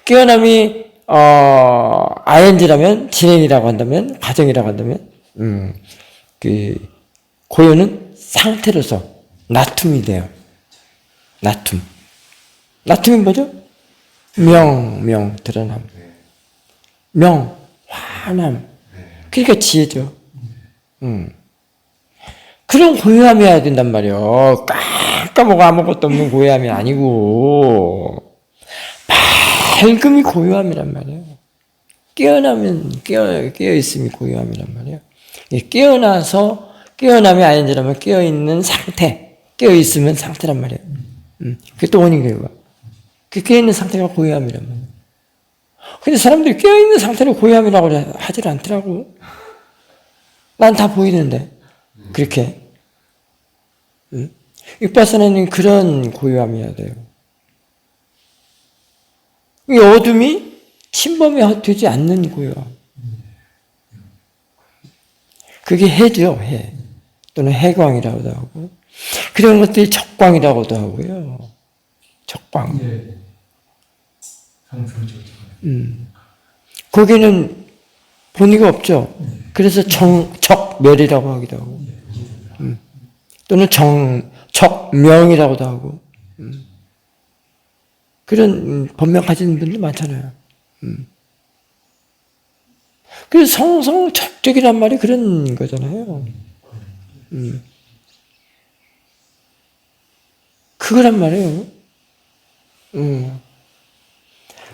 깨어남이, ing라면, 진행이라고 한다면, 과정이라고 한다면, 고요는 상태로서 나툼이 돼요. 나툼이 뭐죠? 드러남. 화남. 그러니까 지혜죠. 그런 고요함이어야 된단 말이에요. 깜깜하고 아무것도 없는 고요함이 아니고, 밝음이 고요함이란 말이에요. 깨어있음이 고요함이란 말이에요. 깨어남이 아닌지라면 깨어있는 상태, 깨어있으면 상태란 말이에요. 그게 또 원인 결과. 그 깨어있는 상태가 고요함이란 말이에요. 근데 사람들이 깨어있는 상태를 고요함이라고 하질 않더라고. 난 다 보이는데. 그렇게. 윗바사나는 그런 고요함이어야 돼요. 이 어둠이 침범이 되지 않는 고요함. 그게 해죠, 해. 또는 해광이라고도 하고. 그런 것들이 적광이라고도 하고요. 적광. 예. 상승적. 거기는 본의가 없죠. 그래서 적멸이라고 하기도 하고. 또는 적명이라고도 하고. 그런 법명 가진 분들 많잖아요. 그래서 성적이란 말이 그런 거잖아요. 그거란 말이에요.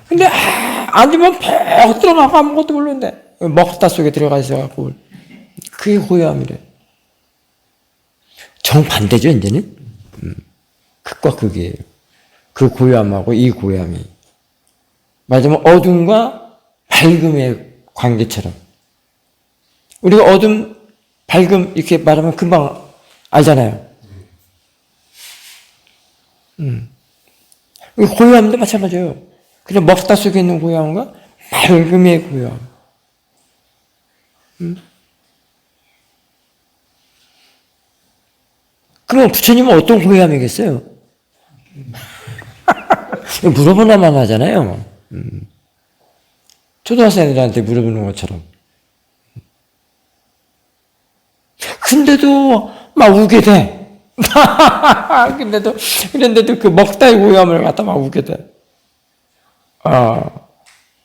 근데 아니면 퍽 들어가고 아무것도 모르는데 먹다 속에 들어가 있어갖고 그게 고요함이래. 정반대죠 이제는. 극과 극이에요. 그 고요함하고 이 고요함이 말하자면 어둠과 밝음의 관계처럼 우리가 어둠, 밝음 이렇게 말하면 금방 알잖아요. 고요함도 마찬가지예요. 그냥 먹다 속에 있는 고요함과 밝음의 고요함. 그럼 부처님은 어떤 고요함이겠어요? 물어보나만 하잖아요. 초등학생들한테 물어보는 것처럼. 근데도 막 우게 돼. 그런데도 그 먹다의 고요함을 갖다 막 우게 돼.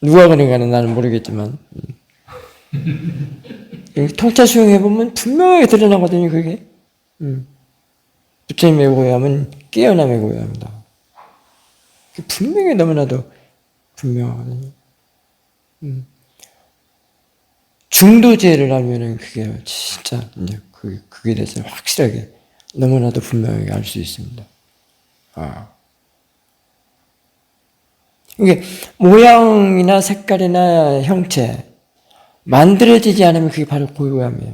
누가 그런가는 나는 모르겠지만. 통찰 수용해보면 분명하게 드러나거든요, 그게. 부처님의 고요함은 깨어남의 고요함이다. 분명히 너무나도 분명하거든요. 중도제를 하면은 그게 진짜 이제 그게 대해서 확실하게 너무나도 분명하게 알 수 있습니다. 이게 모양이나 색깔이나 형체 만들어지지 않으면 그게 바로 고요함이에요.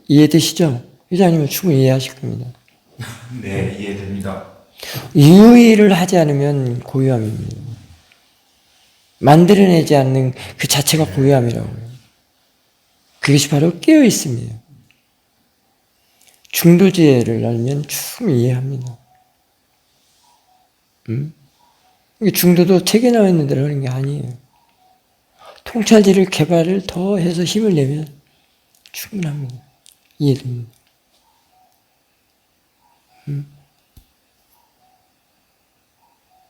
이해되시죠? 회장님은 충분히 이해하실 겁니다. 네, 이해됩니다. 유의를 하지 않으면 고요함입니다. 만들어내지 않는 그 자체가 고요함이라고요. 그것이 바로 깨어있음이에요. 중도지혜를 알면 충분히 이해합니다. 이게 중도도 책에 나와 있는 대로 하는 게 아니에요. 통찰지를 개발을 더 해서 힘을 내면 충분합니다. 이해됩니다.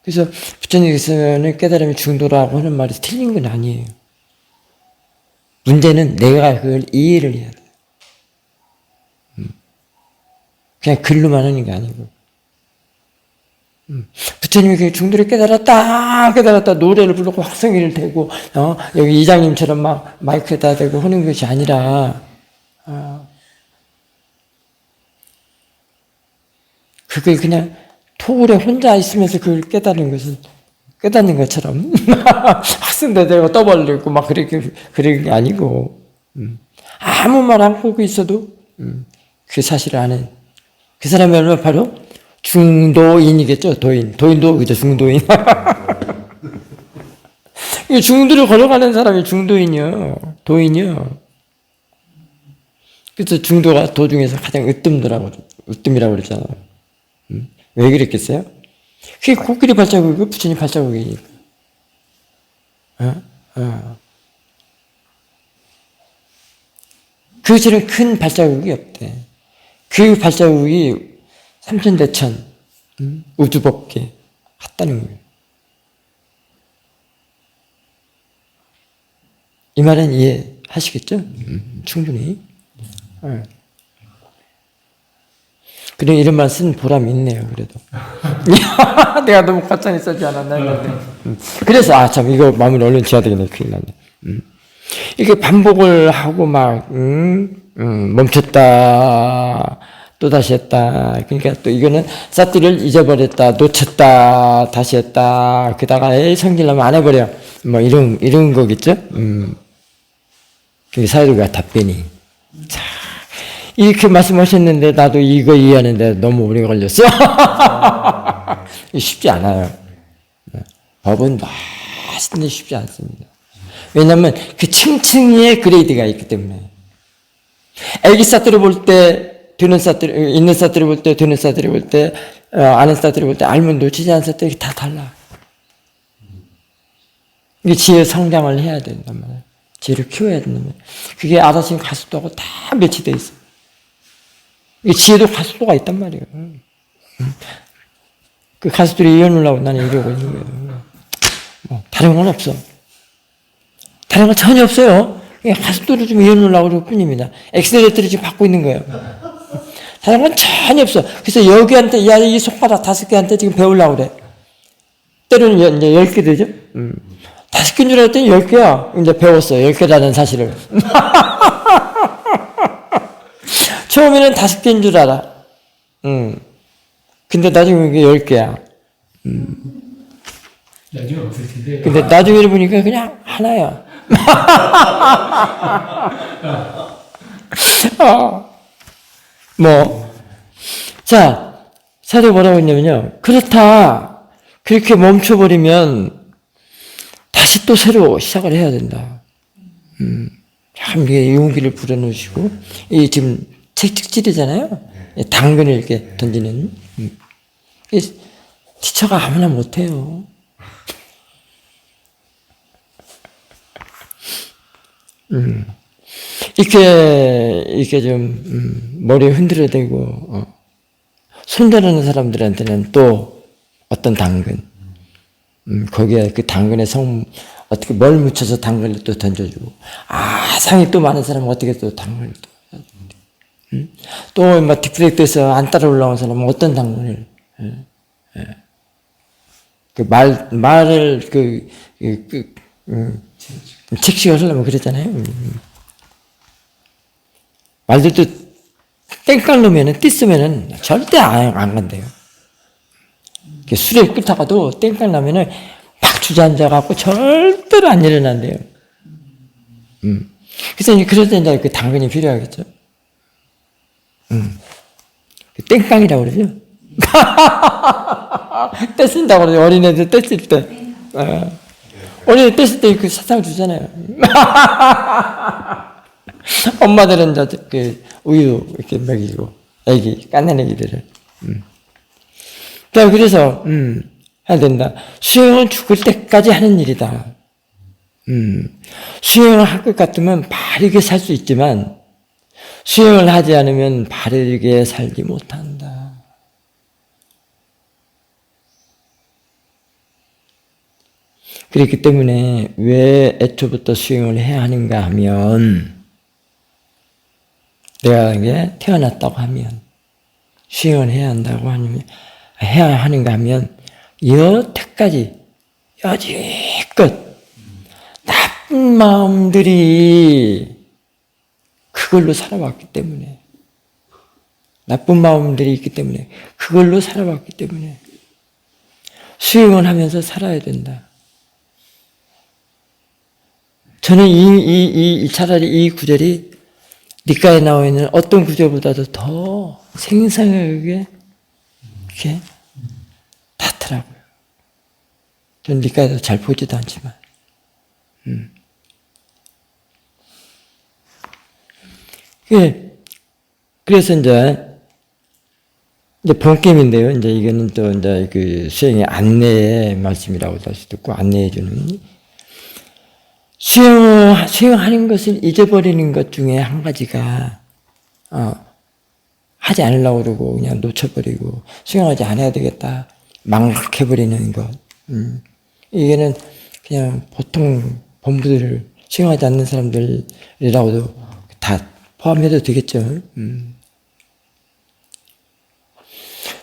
그래서 부처님께서는 깨달음이 중도라고 하는 말이 틀린 건 아니에요. 문제는 내가 그걸 이해를 해야 돼요. 그냥 글로만 하는 게 아니고. 부처님이 그 중도를 깨달았다 노래를 부르고 확성기를 대고 여기 이장님처럼 막 마이크에다 대고 하는 것이 아니라 그걸 그냥 토굴에 혼자 있으면서 그걸 깨닫는 것처럼 학생들 되고 떠벌리고 막 그런 게 아니고 아무 말 안 하고 있어도 그 사실을 아는 그 사람이 얼마나 바로 중도인이겠죠. 도인도 그죠. 중도인. 이 중도를 걸어가는 사람이 중도인이요. 도인이요. 그래서 중도가 도중에서 가장 으뜸이라고 그랬잖아요. 왜 그랬겠어요? 그게 코끼리 발자국이고 부처님 발자국이니까. 그것처럼 큰 발자국이 없대. 그 발자국이 삼천대천 우주법계 같다는 거예요. 이 말은 이해하시겠죠? 충분히. 그래 이런 말 쓴 보람이 있네요. 그래도 내가 너무 과찬이 쓰지 않았나 했는데 그래서 참 이거 마무리 얼른 지어야 되겠네. 큰일 났네. 이렇게 반복을 하고 막 멈췄다 또다시 했다. 그러니까 또 이거는 사띠를 잊어버렸다 놓쳤다 다시 했다 그다가 성질나면 안 해버려 뭐 이런 거겠죠. 그게 사유가 답변이 자 이렇게 말씀하셨는데 나도 이거 이해하는데 너무 오래 걸렸어. 쉽지 않아요. 법은 훨씬 쉽지 않습니다. 왜냐하면 그 층층이의 그레이드가 있기 때문에. 애기 사투를 볼 때, 되는 사투리, 있는 사투를 볼 때, 되는 사투를 볼 때, 아는 사투를 볼 때, 알면 놓치지 않은 사투리 다 달라. 이게 지혜 성장을 해야 된단 말이에요. 지혜를 키워야 된단 말이에요. 그게 아다심 가속도하고 다 매치되어 있어요. 이 지혜도 가속도가 있단 말이에요. 그 가속도를 이어놓으려고 나는 이러고 있는 거예요. 뭐, 다른 건 없어. 다른 건 전혀 없어요. 가속도를 좀 이어놓으려고 그럴 뿐입니다. 엑셀레이터를 지금 받고 있는 거예요. 다른 건 전혀 없어. 그래서 여기한테, 야, 이 손가락 5개한테 지금 배우려고 그래. 때로는 이제 10개 되죠? 5개인 줄 알았더니 10개야. 이제 배웠어. 10개라는 사실을. 처음에는 5개인 줄 알아. 근데 나중에 이게 10개야. 나중에 없을 텐데. 근데 나중에 보니까 그냥 하나야. 자, 사도 뭐라고 했냐면요. 그렇다. 그렇게 멈춰버리면 다시 또 새로 시작을 해야 된다. 참, 이게 용기를 불어넣으시고, 이 지금 책찍질이잖아요. 당근을 이렇게 던지는. 티처가 아무나 못해요. 이렇게 좀, 머리 흔들어대고, 손대는 사람들한테는 또 어떤 당근, 거기에 그 당근에 어떻게 뭘 묻혀서 당근을 또 던져주고, 상이 또 많은 사람은 어떻게 또 당근을 또, 또 막 디프렉트에서 안 따라 올라온 사람은 어떤 당근을, 말을 책식을 하려면 그랬잖아요. 말들도 땡깡 놓으면은, 띠쓰면은 절대 안 간대요. 술에 끓다가도 땡깡 나면은 막 주저앉아갖고 절대로 안 일어난대요. 그래서 그럴 때 이제 그 당근이 필요하겠죠. 땡깡이라고 그러죠. 떼쓴다고 그러죠. 어린애들 떼쓸 때. 어린애 떼쓸 때 그 사탕 주잖아요. 엄마들은 그 우유 이렇게 먹이고, 애기, 깐난 애기들을. 자, 그래서, 해야 된다. 수행은 죽을 때까지 하는 일이다. 수행을 할 것 같으면 바르게 살 수 있지만, 수행을 하지 않으면 바르게 살지 못한다. 그렇기 때문에 왜 애초부터 수행을 해야 하는가 하면, 내가 이게 태어났다고 하면, 수행을 해야 한다고 하면, 해야 하는가 하면, 여태까지, 여지껏, 나쁜 마음들이 그걸로 살아왔기 때문에, 나쁜 마음들이 있기 때문에, 그걸로 살아왔기 때문에, 수행을 하면서 살아야 된다. 저는 차라리 이 구절이 니까에 나와 있는 어떤 구절보다도 더 생생하게 이렇게 닿더라고요. 저는 니까에도 잘 보지도 않지만. 그래서 이제 본게임인데요. 이제 이거는 또 이제 그 수행의 안내의 말씀이라고도 할 수도 있고, 안내해주는. 수행하는 것을 잊어버리는 것 중에 한 가지가, 하지 않으려고 그러고, 그냥 놓쳐버리고, 수행하지 않아야 되겠다. 망각해버리는 것. 이게는 그냥 보통 본부들을 수행하지 않는 사람들이라고도 다 포함해도 되겠죠.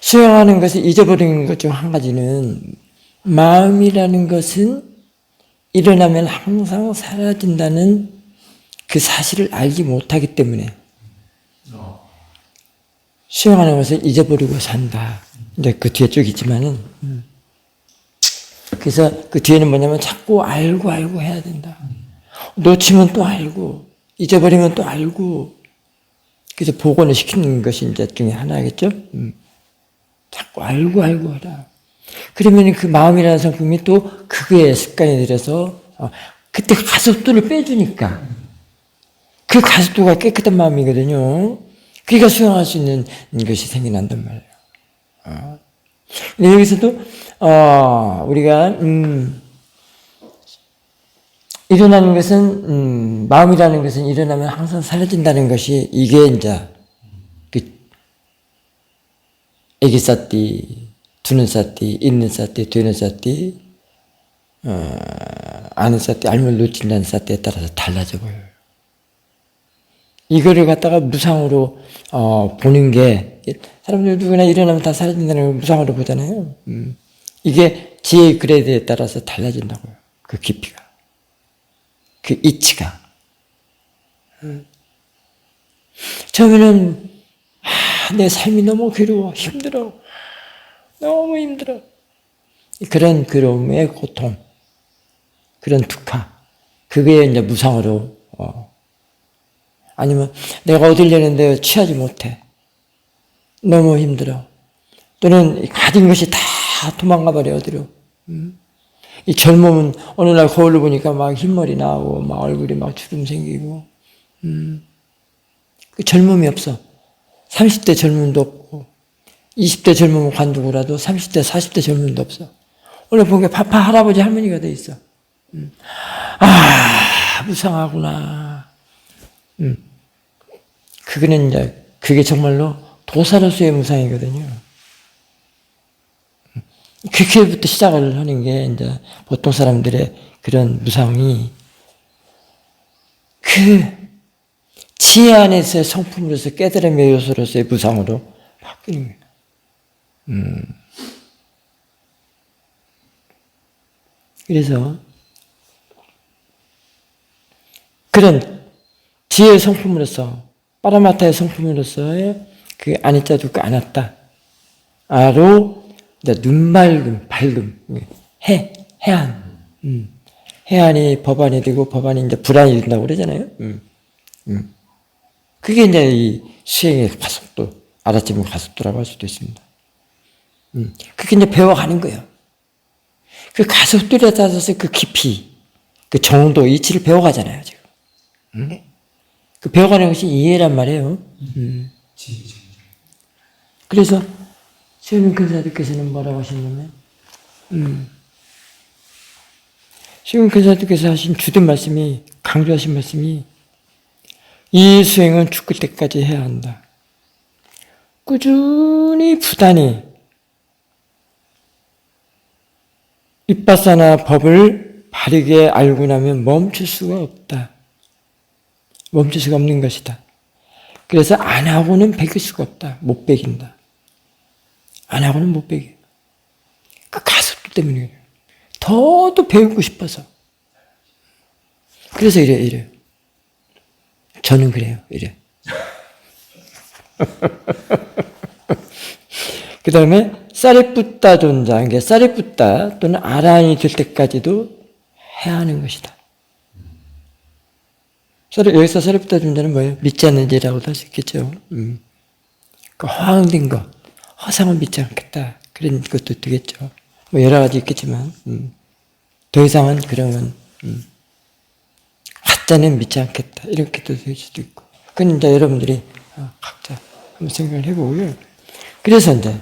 수행하는 것을 잊어버리는 것 중 한 가지는, 마음이라는 것은 일어나면 항상 사라진다는 그 사실을 알지 못하기 때문에 수행하는 것을 잊어버리고 산다. 이제 그 뒤에 쭉 있지만은, 그래서 그 뒤에는 뭐냐면 자꾸 알고 해야 된다. 놓치면 또 알고, 잊어버리면 또 알고, 그래서 복원을 시키는 것이 이제 중에 하나겠죠. 자꾸 알고 하라. 그러면 그 마음이라는 성품이 또 그거에 습관이 들어서 그때 가속도를 빼주니까 그 가속도가 깨끗한 마음이거든요. 그러니까 수용할 수 있는 것이 생겨난단 말이에요. 근데 여기서도 우리가 일어나는 것은 마음이라는 것은 일어나면 항상 사라진다는 것이 이게 이제 그 애기 쌌띠, 두는 쌌띠, 있는 쌌띠, 되는 쌌띠, 아는 쌌띠, 알면 놓친다는 쌌띠에 따라서 달라져 보여요. 이거를 갖다가 무상으로 보는 게 사람들 누구나 일어나면 다 사라진다는 걸 무상으로 보잖아요. 이게 지혜의 그레이드에 따라서 달라진다고요. 그 깊이가. 그 이치가. 처음에는 내 삶이 너무 괴로워, 힘들어, 너무 힘들어. 그런 괴로움의 고통, 그런 두카, 그게 이제 무상으로 아니면 내가 어딜 내는데 취하지 못해, 너무 힘들어. 또는 가진 것이 다 도망가 버려 어디로. 이 젊음은 어느 날 거울을 보니까 막 흰머리 나오고 막 얼굴이 막 주름 생기고 그 젊음이 없어. 30대 젊음도 없고 20대 젊음은 관두고라도 30대 40대 젊음도 없어. 오늘 보니까 파파 할아버지 할머니가 돼 있어. 무상하구나. 그거는 이제 그게 정말로 도사로서의 무상이거든요. 그렇게부터 시작을 하는 게 이제 보통 사람들의 그런 무상이 그 지혜 안에서의 성품으로서 깨달음의 요소로서의 무상으로 바뀌는 거예요. 그래서 그런 지혜의 성품으로서 파라마타의 성품으로서의 그 아니자 두카 아나타로 눈맑음, 밝음, 해안. 해안이 법안이 되고 법안이 이제 불안이 된다고 그러잖아요. 그게 이제 이 수행의 가속도, 알아침의 가속도라고 할 수도 있습니다. 그게 이제 배워가는 거예요. 그 가속도에 따라서 그 깊이, 그 정도, 이치를 배워가잖아요, 지금. 그 배워가는 것이 이해란 말이에요. 그래서 시원민 근사님께서는 뭐라고 하셨냐면, 시원민 근사님께서 하신 주된 말씀이, 강조하신 말씀이, 이 수행은 죽을 때까지 해야 한다. 꾸준히 부단히 윗바사나 법을 바르게 알고 나면 멈출 수가 없다. 멈출 수가 없는 것이다. 그래서 안 하고는 배길 수가 없다. 못 배긴다. 안 하고는 못 배겨. 그 가속도 때문이에요. 더도 배우고 싶어서. 그래서 이래. 저는 그래요. 이래. 그 다음에 사리푸타 존자, 그러니까 사리푸타 또는 아라한이 될 때까지도 해야 하는 것이다. 여기서 사리푸타 존자는 뭐예요? 믿지 않는 죄라고도 할 수 있겠죠. 그 허황된 것, 허상을 믿지 않겠다. 그런 것도 되겠죠. 뭐 여러 가지 있겠지만 더 이상은 그러면 가짜는 믿지 않겠다. 이렇게도 될 수도 있고. 그건 이제 여러분들이 각자 한번 생각을 해보고요. 그래서 이제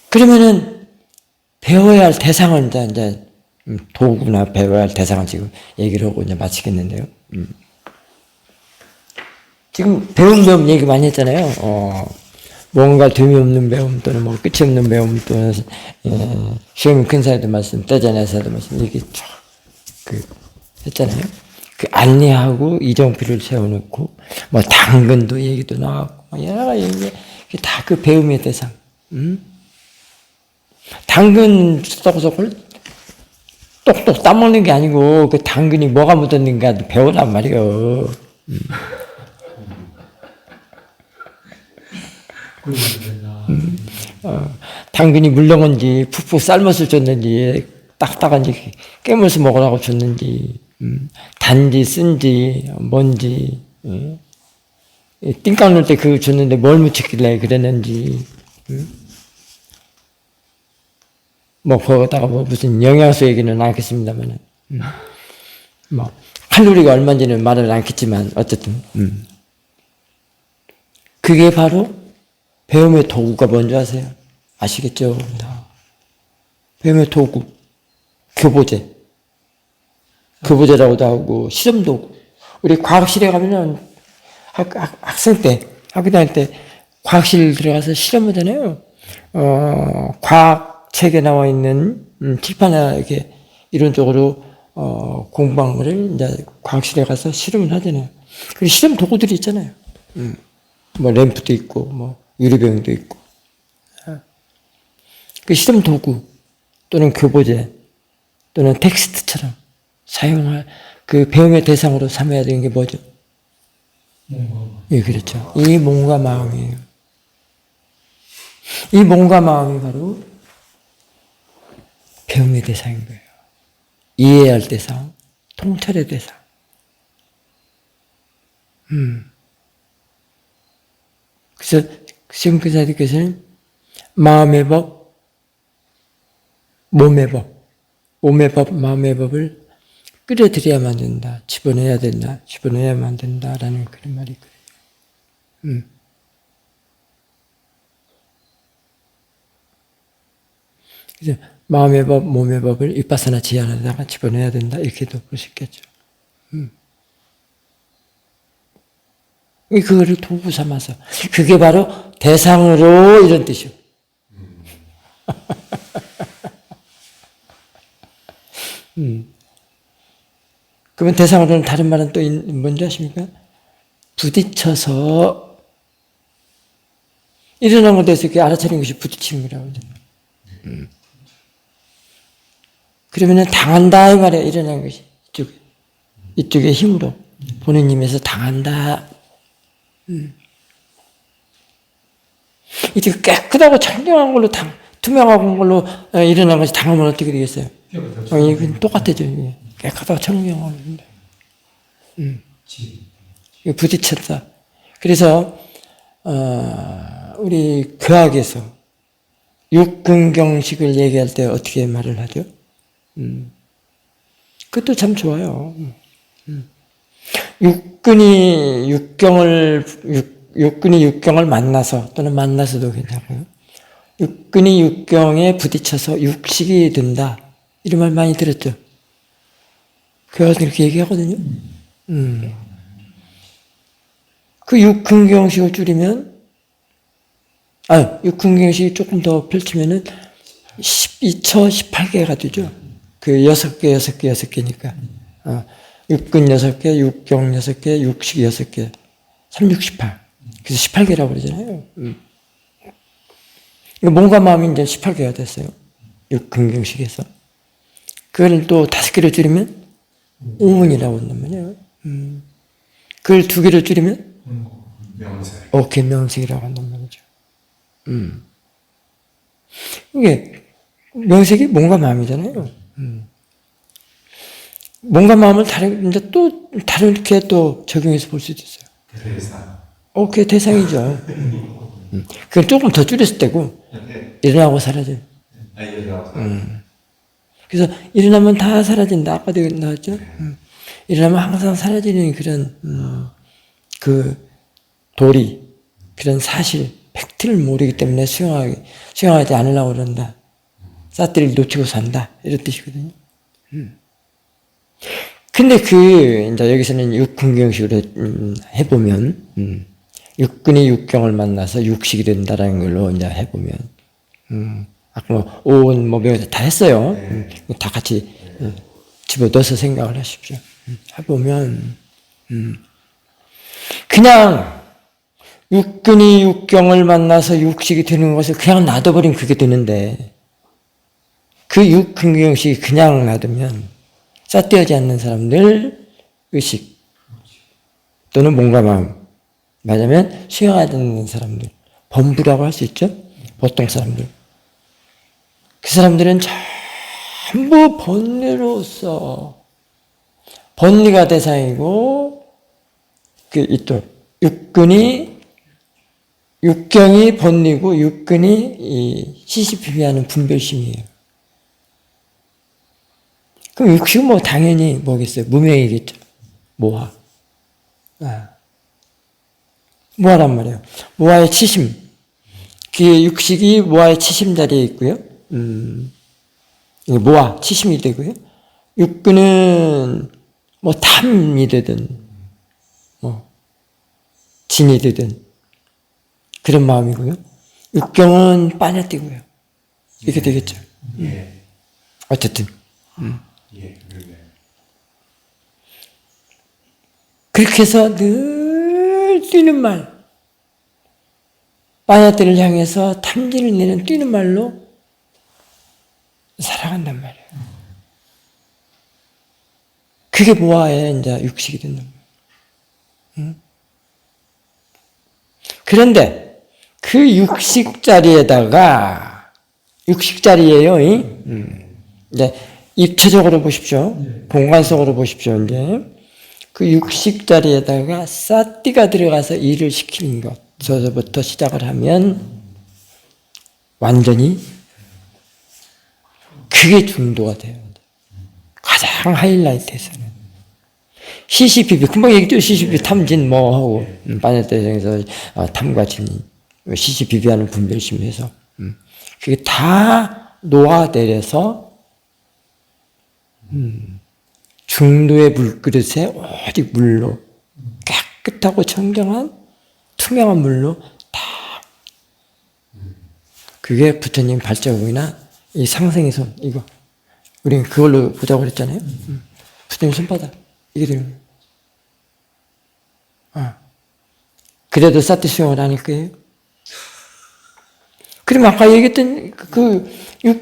그러면은 배워야 할 대상을 이제 도구나 배워야 할 대상을 지금 얘기를 하고 이제 마치겠는데요. 지금 배움 얘기 많이 했잖아요. 뭔가 됨이 없는 배움 또는 뭐 끝이 없는 배움 또는 시험이 큰 사이도 말씀, 떼자내서도 말씀 이렇게 쫙 했잖아요. 그 안내하고 이정표를 세워놓고 뭐 당근도 얘기도 나왔고 여러 가지 얘기 다 그 배움의 대상. 당근 썩어서 똑똑 따먹는 게 아니고 그 당근이 뭐가 묻었는가 배우란 말이요. 당근이 물렁은지 푹푹 삶아서 줬는지 딱딱한지 깨물어서 먹으라고 줬는지 단지 쓴지 뭔지 띵 깎는 때 그거 줬는데 뭘 묻혔길래 그랬는지. 뭐 거기다가 뭐 무슨 영양소 얘기는 않겠습니다만은. 뭐 칼로리가 얼마인지는 말을 않겠지만 어쨌든. 그게 바로 배움의 도구가 뭔지 아세요? 아시겠죠? 다. 배움의 도구, 교보제. 교보제라고도 하고 실험도구. 우리 과학실에 가면은 학생 때, 학교 다닐 때 과학실 들어가서 실험을 하잖아요. 과학 책에 나와 있는 칠판에 이렇게 이론적으로 공부한 거를 이제 과학실에 가서 실험을 하잖아요. 그 실험 도구들이 있잖아요. 뭐 램프도 있고, 뭐 유리병도 있고. 그 실험 도구 또는 교보제 또는 텍스트처럼 사용할 그 배움의 대상으로 삼아야 되는 게 뭐죠? 예, 그렇죠. 이 몸과 마음이에요. 이 몸과 마음이 바로 배움의 대상인 거예요. 이해해야 할 대상, 통찰의 대상. 그래서 지금 교사님께서는 마음의 법, 몸의 법, 몸의 법, 마음의 법을 끌어들여야만 된다. 집어넣어야 된다. 집어넣어야만 된다라는 그런 말이 있거든요. 그래서 마음의 법, 몸의 법을 윗바사나 지안에다가 집어넣어야 된다. 이렇게도 볼 수 있겠죠. 그거를 도구 삼아서. 그게 바로 대상으로 이런 뜻이요. 그러면 대상으로는 다른 말은 또 뭔지 아십니까? 부딪혀서 일어난 것에 대해서 이렇게 알아차리는 것이 부딪히는 거라고 하잖아요. 그러면은 당한다 이 말이야. 일어난 것이 이쪽의 힘으로 보는 힘에서 당한다. 이렇게 깨끗하고 청정한 걸로 투명한 걸로 일어난 것이 당하면 어떻게 되겠어요? 이건 똑같아져. 깨끗하고 청정한 걸로. 부딪혔다. 그래서 우리 교학에서 육근경식을 얘기할 때 어떻게 말을 하죠? 그것도 참 좋아요. 육근이 육경을 만나서 또는 만나서도 괜찮고요. 육근이 육경에 부딪혀서 육식이 된다. 이런 말 많이 들었죠? 교회에서 이렇게 얘기하거든요. 그 육근경식을 줄이면, 육근경식이 조금 더 펼치면은 12처 18개가 되죠. 그 6개, 6개, 6개니까. 육근 6개, 육경 6개, 육식 6개. 3, 6, 18. 그래서 18개라고 그러잖아요. 몸과 마음이 이제 18개가 됐어요. 육근경식에서. 그걸 또 5개를 줄이면 오문이라고 한단 말이에요. 그걸 2개를 줄이면 명색. 명색이라고 한단 말이죠. 이게 명색이 몸과 마음이잖아요. 몸과 마음을 이제 또 다르게 또 적용해서 볼 수도 있어요. 대상. 그게 대상이죠. 그건 조금 더 줄였을 때고 일어나고 사라져요. 그래서 일어나면 다 사라진다. 아까도 나왔죠. 일어나면 항상 사라지는 그런 그 도리, 그런 사실, 팩트를 모르기 때문에 수용하지 않으려고 그런다. 싸트를 놓치고 산다. 이런 뜻이거든요. 근데 이제 여기서는 육근경식으로 해보면, 육근이 육경을 만나서 육식이 된다라는 걸로 이제 해보면, 아까 뭐, 오온, 명에서 다 했어요. 다 같이 집어넣어서 생각을 하십시오. 해보면, 그냥 육근이 육경을 만나서 육식이 되는 것을 그냥 놔둬버리면 그게 되는데, 그 육근경식이 그냥 놔두면, 삿되어지 않는 사람들 의식 또는 몸과 마음 말하자면 수용하지 않는 사람들 범부라고 할 수 있죠. 보통 사람들 그 사람들은 전부 번뇌로서 번뇌가 대상이고 그 이또 육경이 번리고 육근이 이 시시비비하는 분별심이에요. 그럼 육식은 뭐 당연히 뭐겠어요? 무명이겠죠. 모화. 모화란 말이에요. 모화의 치심. 그 육식이 모화의 치심 자리에 있고요. 모화, 치심이 되고요. 육근은 뭐 탐이 되든 뭐 진이 되든 그런 마음이고요. 육경은 빠냐뛰고요. 이렇게 되겠죠. 예. 어쨌든. 예. 그러네. 그렇게 해서 늘 뛰는 말, 빠냐띠를 향해서 탐진을 내는 뛰는 말로 살아간단 말이에요. 그게 모아야 이제 육식이 된단 말이에요. 그런데 그 육식 자리에다가 육식 자리예요. 이제 입체적으로 보십시오. 공간속으로 보십시오. 이제 그 육식 자리에다가 사띠가 들어가서 일을 시키는 것, 저서부터 시작을 하면 완전히 그게 중도가 돼요. 가장 하이라이트에서는. 시시비비, 금방 얘기했죠. 시시비비 탐진 뭐 하고, 빠냐떼에서 탐과 진, 시시비비하는 분별심에서. 그게 다 녹아내려서, 중도의 물그릇에 오직 물로, 깨끗하고 청정한, 투명한 물로 다. 그게 부처님 발자국이나 이 상생의 손, 이거. 우리는 그걸로 보자고 그랬잖아요. 부처님 손바닥. 이게 되는 거예요. 그래도 사티 수용을 안 할 거예요. 그럼 아까 얘기했던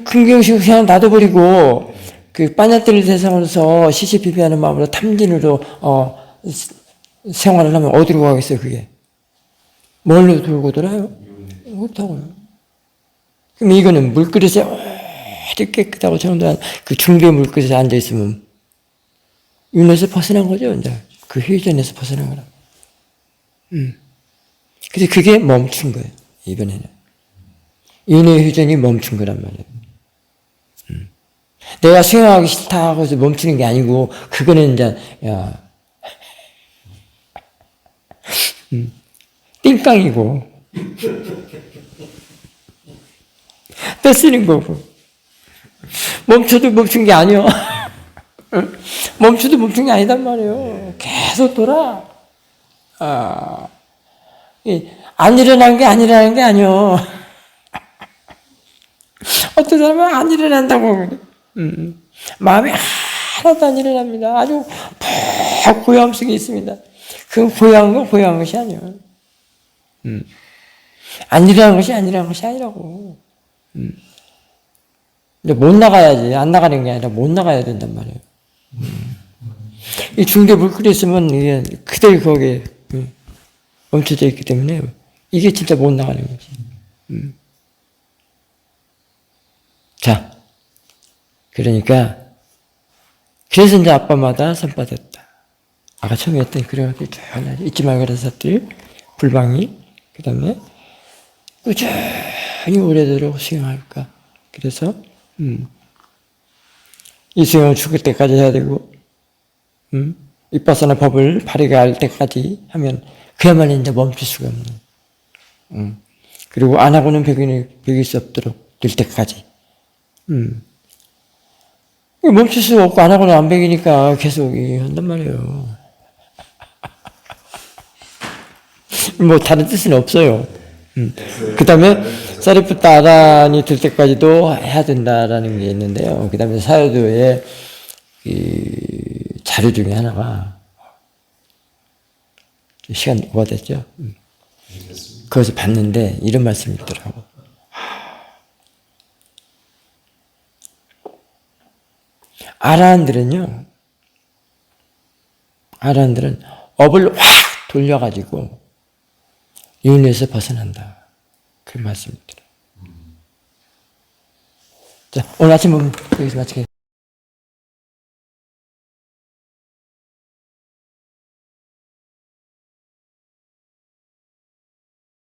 근경식 그냥 놔둬버리고 그 빠냐띠를 대상으로서 시시비비하는 마음으로 탐진으로 생활을 하면 어디로 가겠어요, 그게? 뭘로 돌고 돌아요? 못하고요. 그럼 이거는 물그릇에 아주 깨끗하고 정돈한 그 중대 물그릇에 앉아있으면 윤회에서 벗어난 거죠, 이제. 그 회전에서 벗어난 거라. 그래서 그게 멈춘 거예요, 이번에는. 윤회 회전이 멈춘 거란 말이에요. 내가 수행하기 싫다 하고 멈추는 게 아니고, 그거는 이제, 띵깡이고, 뺏으는 거고, 멈춰도 멈춘 게 아니요. 멈춰도 멈춘 게 아니단 말이에요. 계속 돌아. 안 일어난 게 안 일어나는 게 아니요. 어떤 사람은 안 일어난다고. 마음이 하나도 안 일어납니다. 아주 푹 고요함 속에 있습니다. 그 고요한 건 고요한 것이 아니에요. 안 일어나는 것이 안 일어나는 것이 아니라고. 근데 못 나가야지. 안 나가는 게 아니라 못 나가야 된단 말이에요. 이 중대 물끓여 있으면 이게 그대로 거기에 멈춰져 있기 때문에 이게 진짜 못 나가는 거지. 자, 그러니까 그래서 이제 아빠마다 선받았다. 아까 처음에 했던 그런 것들 잊지 말거라 사들 불방이 그 다음에 꾸준히 오래도록 수행할까. 그래서 이 수행을 죽을 때까지 해야 되고 윗바사나 법을 바르게 할 때까지 하면 그야말로 이제 멈출 수가 없는. 그리고 안 하고는 배길 수 없도록 될 때까지. 멈출 수 없고 안 하고는 안 배기니까 계속 한단 말이에요. 뭐 다른 뜻은 없어요. 그 다음에 사리푸타 아란이 될 때까지도 해야 된다라는 게 있는데요. 그 다음에 사유도의 자료 중에 하나가 시간 오버됐죠. 거기서 봤는데 이런 말씀이 있더라고. 아라한들은 업을 확 돌려가지고 윤회에서 벗어난다. 그 말씀이 있더라고. 자, 오늘 아침은 여기서 마치겠습니다.